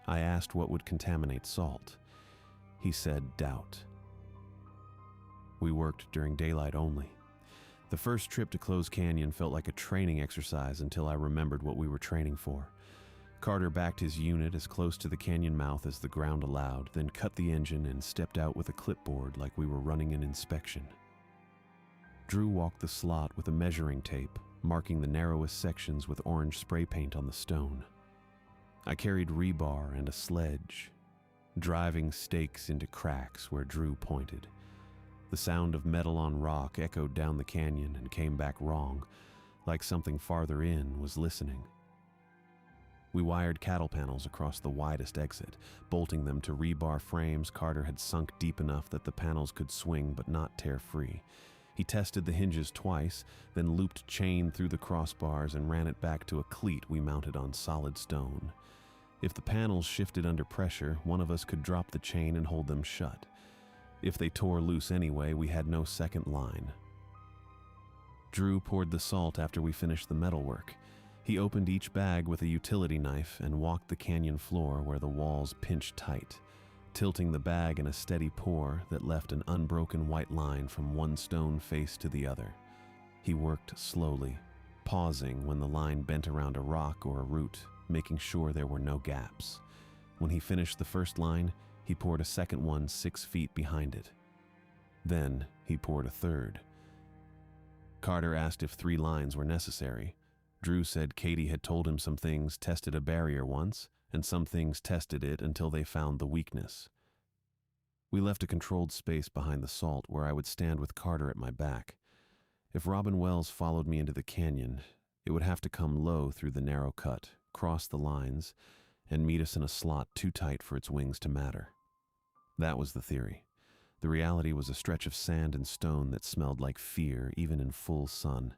I asked what would contaminate salt. He said doubt. We worked during daylight only. The first trip to Closed Canyon felt like a training exercise until I remembered what we were training for. Carter backed his unit as close to the canyon mouth as the ground allowed, then cut the engine and stepped out with a clipboard like we were running an inspection. Drew walked the slot with a measuring tape, marking the narrowest sections with orange spray paint on the stone. I carried rebar and a sledge, driving stakes into cracks where Drew pointed. The sound of metal on rock echoed down the canyon and came back wrong, like something farther in was listening. We wired cattle panels across the widest exit, bolting them to rebar frames Carter had sunk deep enough that the panels could swing but not tear free. He tested the hinges twice, then looped chain through the crossbars and ran it back to a cleat we mounted on solid stone. If the panels shifted under pressure, one of us could drop the chain and hold them shut. If they tore loose anyway, we had no second line. Drew poured the salt after we finished the metalwork. He opened each bag with a utility knife and walked the canyon floor where the walls pinched tight, tilting the bag in a steady pour that left an unbroken white line from one stone face to the other. He worked slowly, pausing when the line bent around a rock or a root, making sure there were no gaps. When he finished the first line, he poured a second one 6 feet behind it. Then he poured a third. Carter asked if 3 lines were necessary. Drew said Katie had told him some things tested a barrier once, and some things tested it until they found the weakness. We left a controlled space behind the salt where I would stand with Carter at my back. If Robin Wells followed me into the canyon, it would have to come low through the narrow cut, cross the lines, and meet us in a slot too tight for its wings to matter. That was the theory. The reality was a stretch of sand and stone that smelled like fear even in full sun.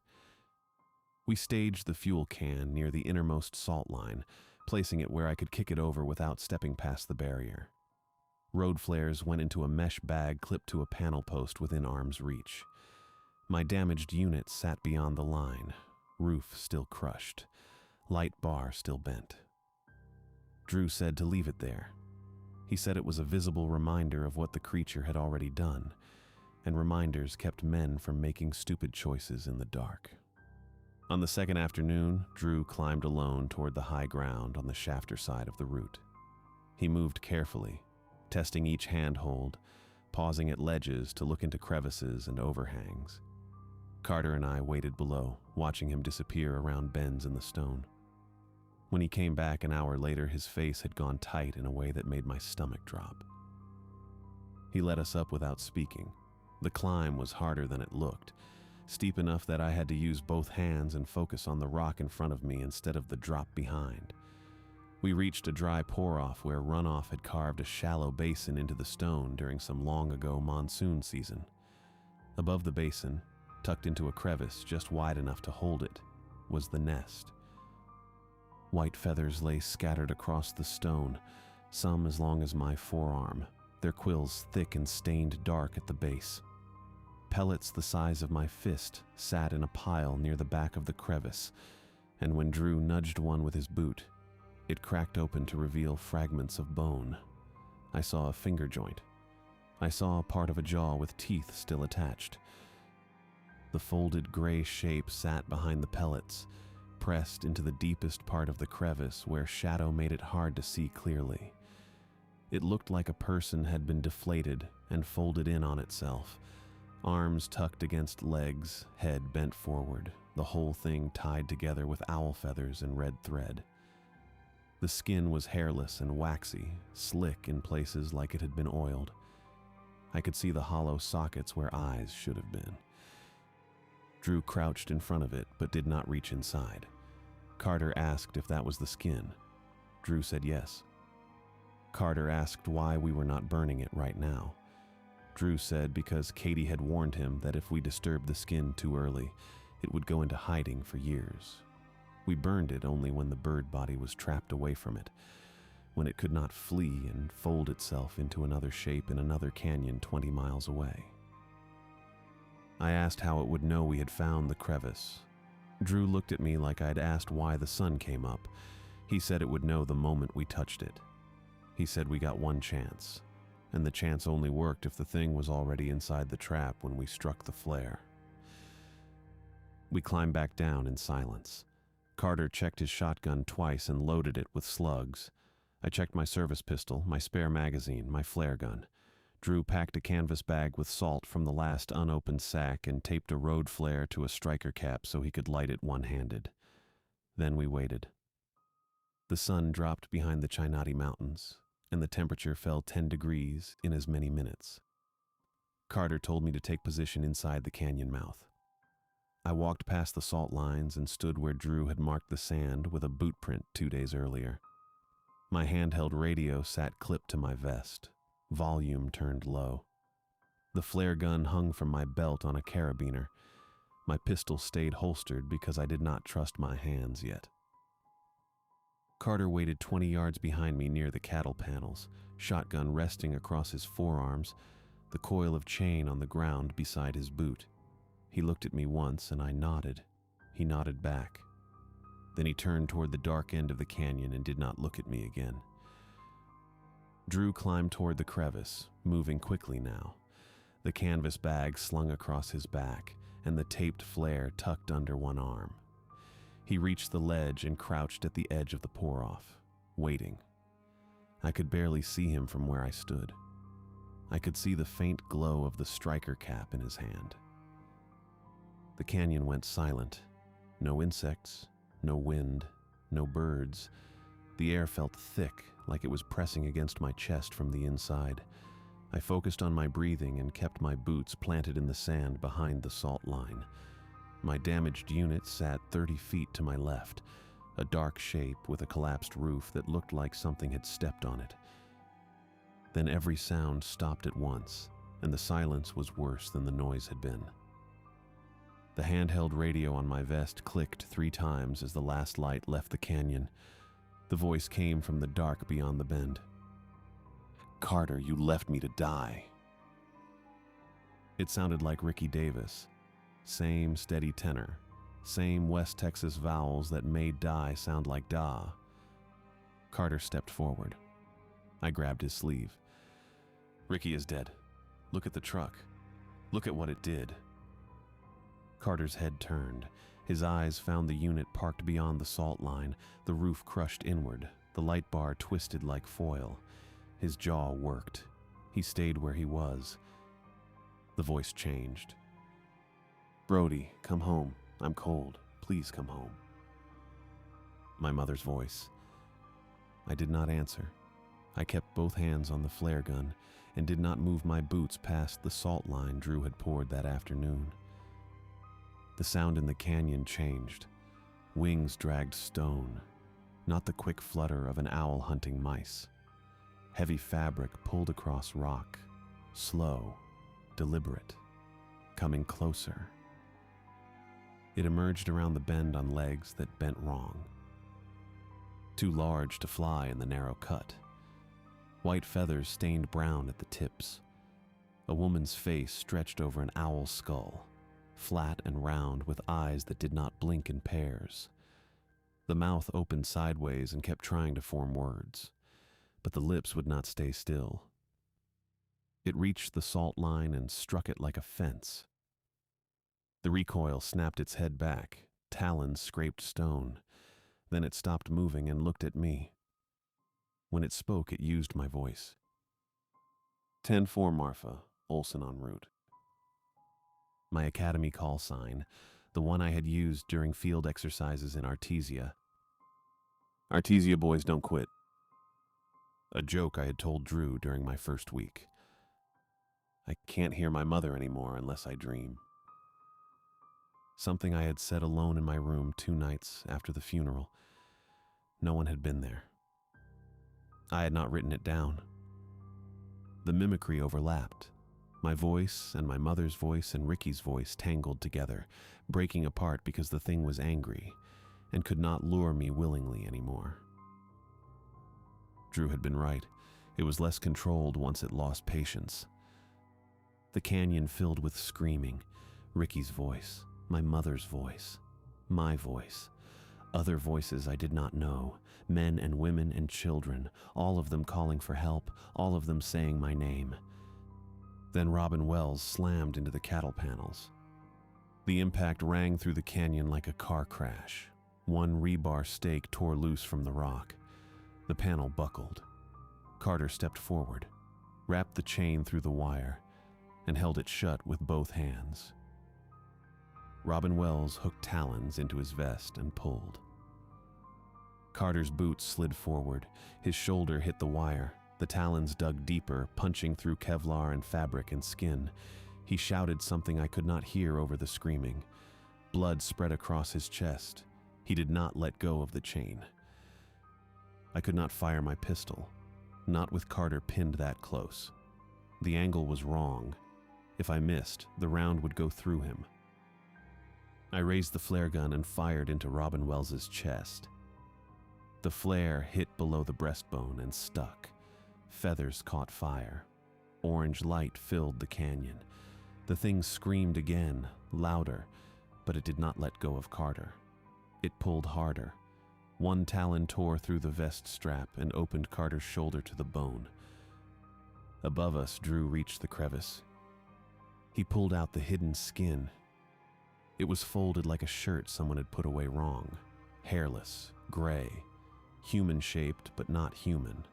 We staged the fuel can near the innermost salt line, placing it where I could kick it over without stepping past the barrier. Road flares went into a mesh bag clipped to a panel post within arm's reach. My damaged unit sat beyond the line, roof still crushed, light bar still bent. Drew said to leave it there. He said it was a visible reminder of what the creature had already done, and reminders kept men from making stupid choices in the dark. On the second afternoon, Drew climbed alone toward the high ground on the Shafter side of the route. He moved carefully, testing each handhold, pausing at ledges to look into crevices and overhangs. Carter and I waited below, watching him disappear around bends in the stone. When he came back an hour later, his face had gone tight in a way that made my stomach drop. He led us up without speaking. The climb was harder than it looked, steep enough that I had to use both hands and focus on the rock in front of me instead of the drop behind. We reached a dry pour-off where runoff had carved a shallow basin into the stone during some long-ago monsoon season. Above the basin, tucked into a crevice just wide enough to hold it, was the nest. White feathers lay scattered across the stone, some as long as my forearm, their quills thick and stained dark at the base. Pellets the size of my fist sat in a pile near the back of the crevice, and when Drew nudged one with his boot, it cracked open to reveal fragments of bone. I saw a finger joint. I saw a part of a jaw with teeth still attached. The folded gray shape sat behind the pellets, pressed into the deepest part of the crevice where shadow made it hard to see clearly. It looked like a person had been deflated and folded in on itself, arms tucked against legs, head bent forward, the whole thing tied together with owl feathers and red thread. The skin was hairless and waxy, slick in places like it had been oiled. I could see the hollow sockets where eyes should have been. Drew crouched in front of it but did not reach inside. Carter asked if that was the skin. Drew said yes. Carter asked why we were not burning it right now. Drew said because Katie had warned him that if we disturbed the skin too early, it would go into hiding for years. We burned it only when the bird body was trapped away from it, when it could not flee and fold itself into another shape in another canyon 20 miles away. I asked how it would know we had found the crevice. Drew looked at me like I'd asked why the sun came up. He said it would know the moment we touched it. He said we got one chance, and the chance only worked if the thing was already inside the trap when we struck the flare. We climbed back down in silence. Carter checked his shotgun twice and loaded it with slugs. I checked my service pistol, my spare magazine, my flare gun. Drew packed a canvas bag with salt from the last unopened sack and taped a road flare to a striker cap so he could light it one-handed. Then we waited. The sun dropped behind the Chinati Mountains, and the temperature fell 10 degrees in as many minutes. Carter told me to take position inside the canyon mouth. I walked past the salt lines and stood where Drew had marked the sand with a boot print 2 days earlier. My handheld radio sat clipped to my vest, volume turned low. The flare gun hung from my belt on a carabiner. My pistol stayed holstered because I did not trust my hands yet. Carter waited 20 yards behind me near the cattle panels, shotgun resting across his forearms, the coil of chain on the ground beside his boot. He looked at me once and I nodded. He nodded back. Then he turned toward the dark end of the canyon and did not look at me again. Drew climbed toward the crevice, moving quickly now, the canvas bag slung across his back and the taped flare tucked under one arm. He reached the ledge and crouched at the edge of the pour-off, waiting. I could barely see him from where I stood. I could see the faint glow of the striker cap in his hand. The canyon went silent. No insects, no wind, no birds. The air felt thick, like it was pressing against my chest from the inside. I focused on my breathing and kept my boots planted in the sand behind the salt line. My damaged unit sat 30 feet to my left, a dark shape with a collapsed roof that looked like something had stepped on it. Then every sound stopped at once, and the silence was worse than the noise had been. The handheld radio on my vest clicked 3 times as the last light left the canyon. The voice came from the dark beyond the bend. "Carter, you left me to die." It sounded like Ricky Davis. Same steady tenor, same West Texas vowels that made die sound like da. Carter stepped forward. I grabbed his sleeve. "Ricky is dead. Look at the truck. Look at what it did." Carter's head turned. His eyes found the unit parked beyond the salt line, the roof crushed inward, the light bar twisted like foil. His jaw worked. He stayed where he was. The voice changed. "Brody, come home. I'm cold. Please come home." My mother's voice. I did not answer. I kept both hands on the flare gun and did not move my boots past the salt line Drew had poured that afternoon. The sound in the canyon changed. Wings dragged stone, not the quick flutter of an owl hunting mice. Heavy fabric pulled across rock, slow, deliberate, coming closer. It emerged around the bend on legs that bent wrong. Too large to fly in the narrow cut. White feathers stained brown at the tips. A woman's face stretched over an owl's skull, flat and round with eyes that did not blink in pairs. The mouth opened sideways and kept trying to form words, but the lips would not stay still. It reached the salt line and struck it like a fence. The recoil snapped its head back, talons scraped stone. Then it stopped moving and looked at me. When it spoke, it used my voice. 10-4 Marfa, Olson en route. My academy call sign, the one I had used during field exercises in Artesia. Artesia boys don't quit. A joke I had told Drew during my first week. I can't hear my mother anymore unless I dream. Something I had said alone in my room 2 nights after the funeral. No one had been there. I had not written it down. The mimicry overlapped. My voice and my mother's voice and Ricky's voice tangled together, breaking apart because the thing was angry and could not lure me willingly anymore. Drew had been right. It was less controlled once it lost patience. The canyon filled with screaming, Ricky's voice, my mother's voice, my voice, other voices I did not know, men and women and children, all of them calling for help, all of them saying my name. Then Robin Wells slammed into the cattle panels. The impact rang through the canyon like a car crash. One rebar stake tore loose from the rock. The panel buckled. Carter stepped forward, wrapped the chain through the wire, and held it shut with both hands. Robin Wells hooked talons into his vest and pulled. Carter's boots slid forward. His shoulder hit the wire. The talons dug deeper, punching through Kevlar and fabric and skin. He shouted something I could not hear over the screaming. Blood spread across his chest. He did not let go of the chain. I could not fire my pistol, not with Carter pinned that close. The angle was wrong. If I missed, the round would go through him. I raised the flare gun and fired into Robin Wells's chest. The flare hit below the breastbone and stuck. Feathers caught fire. Orange light filled the canyon. The thing screamed again, louder, but it did not let go of Carter. It pulled harder. One talon tore through the vest strap and opened Carter's shoulder to the bone. Above us, Drew reached the crevice. He pulled out the hidden skin. It was folded like a shirt someone had put away wrong. Hairless, gray, human-shaped but not human.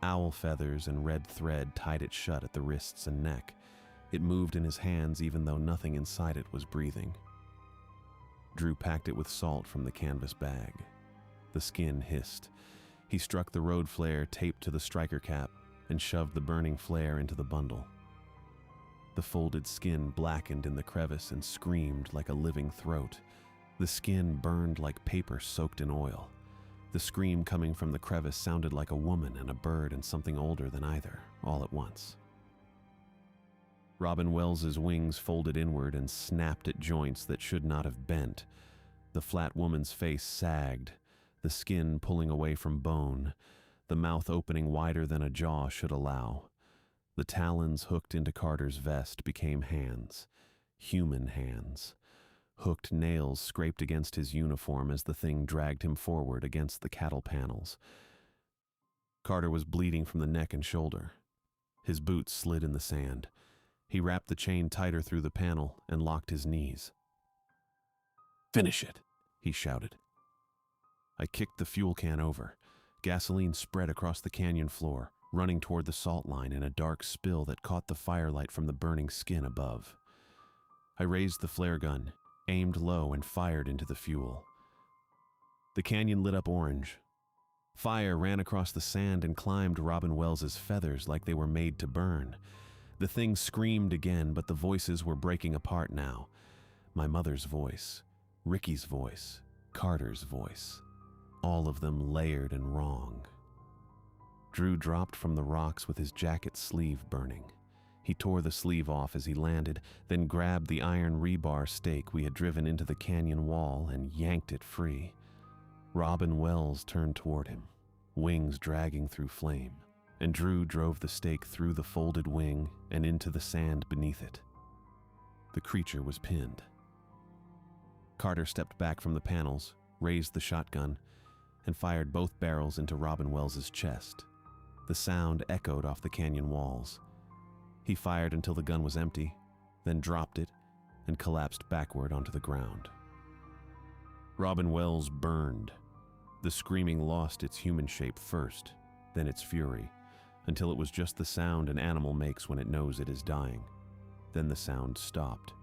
Owl feathers and red thread tied it shut at the wrists and neck. It moved in his hands even though nothing inside it was breathing. Drew packed it with salt from the canvas bag. The skin hissed. He struck the road flare taped to the striker cap and shoved the burning flare into the bundle. The folded skin blackened in the crevice and screamed like a living throat. The skin burned like paper soaked in oil. The scream coming from the crevice sounded like a woman and a bird and something older than either, all at once. Robin Wells's wings folded inward and snapped at joints that should not have bent. The flat woman's face sagged, the skin pulling away from bone, the mouth opening wider than a jaw should allow. The talons hooked into Carter's vest became hands, human hands. Hooked nails scraped against his uniform as the thing dragged him forward against the cattle panels. Carter was bleeding from the neck and shoulder. His boots slid in the sand. He wrapped the chain tighter through the panel and locked his knees. "Finish it," he shouted. I kicked the fuel can over. Gasoline spread across the canyon floor, running toward the salt line in a dark spill that caught the firelight from the burning skin above. I raised the flare gun, aimed low, and fired into the fuel. The canyon lit up orange. Fire ran across the sand and climbed Robin Wells's feathers like they were made to burn. The thing screamed again, but the voices were breaking apart now. My mother's voice, Ricky's voice, Carter's voice. All of them layered and wrong. Drew dropped from the rocks with his jacket sleeve burning. He tore the sleeve off as he landed, then grabbed the iron rebar stake we had driven into the canyon wall and yanked it free. Robin Wells turned toward him, wings dragging through flame, and Drew drove the stake through the folded wing and into the sand beneath it. The creature was pinned. Carter stepped back from the panels, raised the shotgun, and fired both barrels into Robin Wells's chest. The sound echoed off the canyon walls. He fired until the gun was empty, then dropped it and collapsed backward onto the ground. Robin Wells burned. The screaming lost its human shape first, then its fury, until it was just the sound an animal makes when it knows it is dying. Then the sound stopped.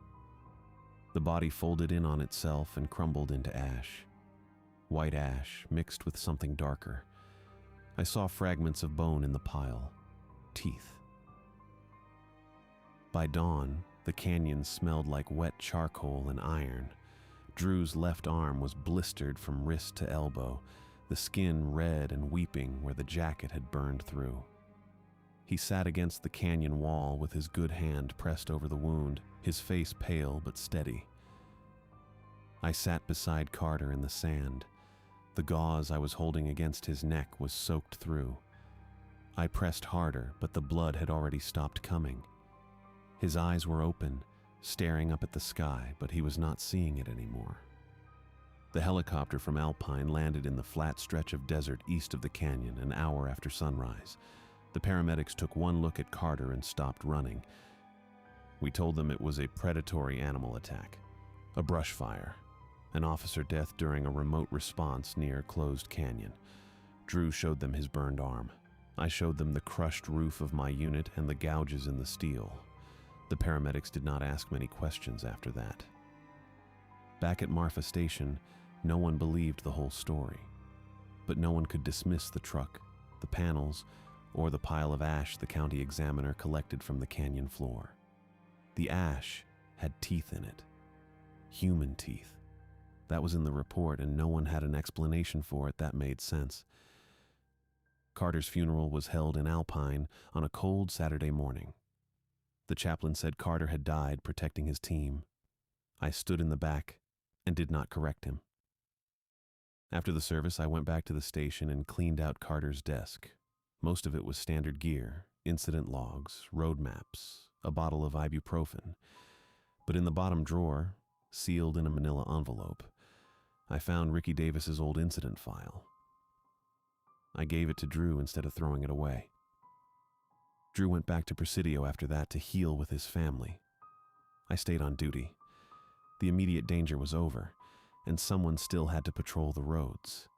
The body folded in on itself and crumbled into ash. White ash mixed with something darker. I saw fragments of bone in the pile. Teeth. By dawn, the canyon smelled like wet charcoal and iron. Drew's left arm was blistered from wrist to elbow, the skin red and weeping where the jacket had burned through. He sat against the canyon wall with his good hand pressed over the wound, his face pale but steady. I sat beside Carter in the sand. The gauze I was holding against his neck was soaked through. I pressed harder, but the blood had already stopped coming. His eyes were open, staring up at the sky, but he was not seeing it anymore. The helicopter from Alpine landed in the flat stretch of desert east of the canyon an hour after sunrise. The paramedics took one look at Carter and stopped running. We told them it was a predatory animal attack, a brush fire, an officer death during a remote response near closed canyon. Drew showed them his burned arm. I showed them the crushed roof of my unit and the gouges in the steel. The paramedics did not ask many questions after that. Back at Marfa Station, no one believed the whole story. But no one could dismiss the truck, the panels, or the pile of ash the county examiner collected from the canyon floor. The ash had teeth in it. Human teeth. That was in the report, and no one had an explanation for it that made sense. Carter's funeral was held in Alpine on a cold Saturday morning. The chaplain said Carter had died protecting his team. I stood in the back and did not correct him. After the service, I went back to the station and cleaned out Carter's desk. Most of it was standard gear, incident logs, road maps, a bottle of ibuprofen. But in the bottom drawer, sealed in a manila envelope, I found Ricky Davis's old incident file. I gave it to Drew instead of throwing it away. Drew went back to Presidio after that to heal with his family. I stayed on duty. The immediate danger was over, and someone still had to patrol the roads.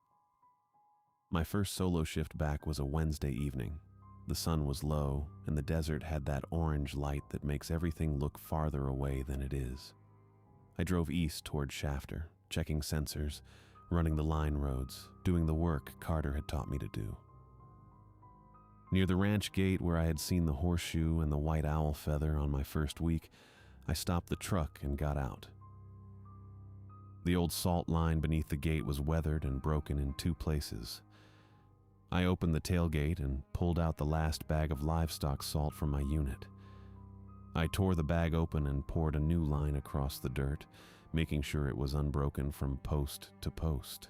My first solo shift back was a Wednesday evening. The sun was low, and the desert had that orange light that makes everything look farther away than it is. I drove east toward Shafter, checking sensors, running the line roads, doing the work Carter had taught me to do. Near the ranch gate where I had seen the horseshoe and the white owl feather on my first week, I stopped the truck and got out. The old salt line beneath the gate was weathered and broken in two places. I opened the tailgate and pulled out the last bag of livestock salt from my unit. I tore the bag open and poured a new line across the dirt, making sure it was unbroken from post to post.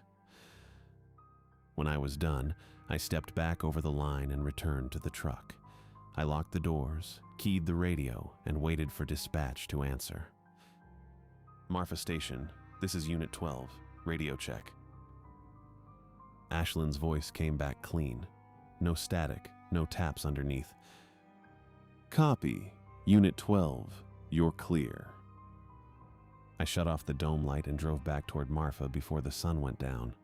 When I was done, I stepped back over the line and returned to the truck. I locked the doors, keyed the radio, and waited for dispatch to answer. Marfa Station, this is Unit 12, radio check. Ashland's voice came back clean. No static, no taps underneath. "Copy. Unit 12. You're clear." I shut off the dome light and drove back toward Marfa before the sun went down.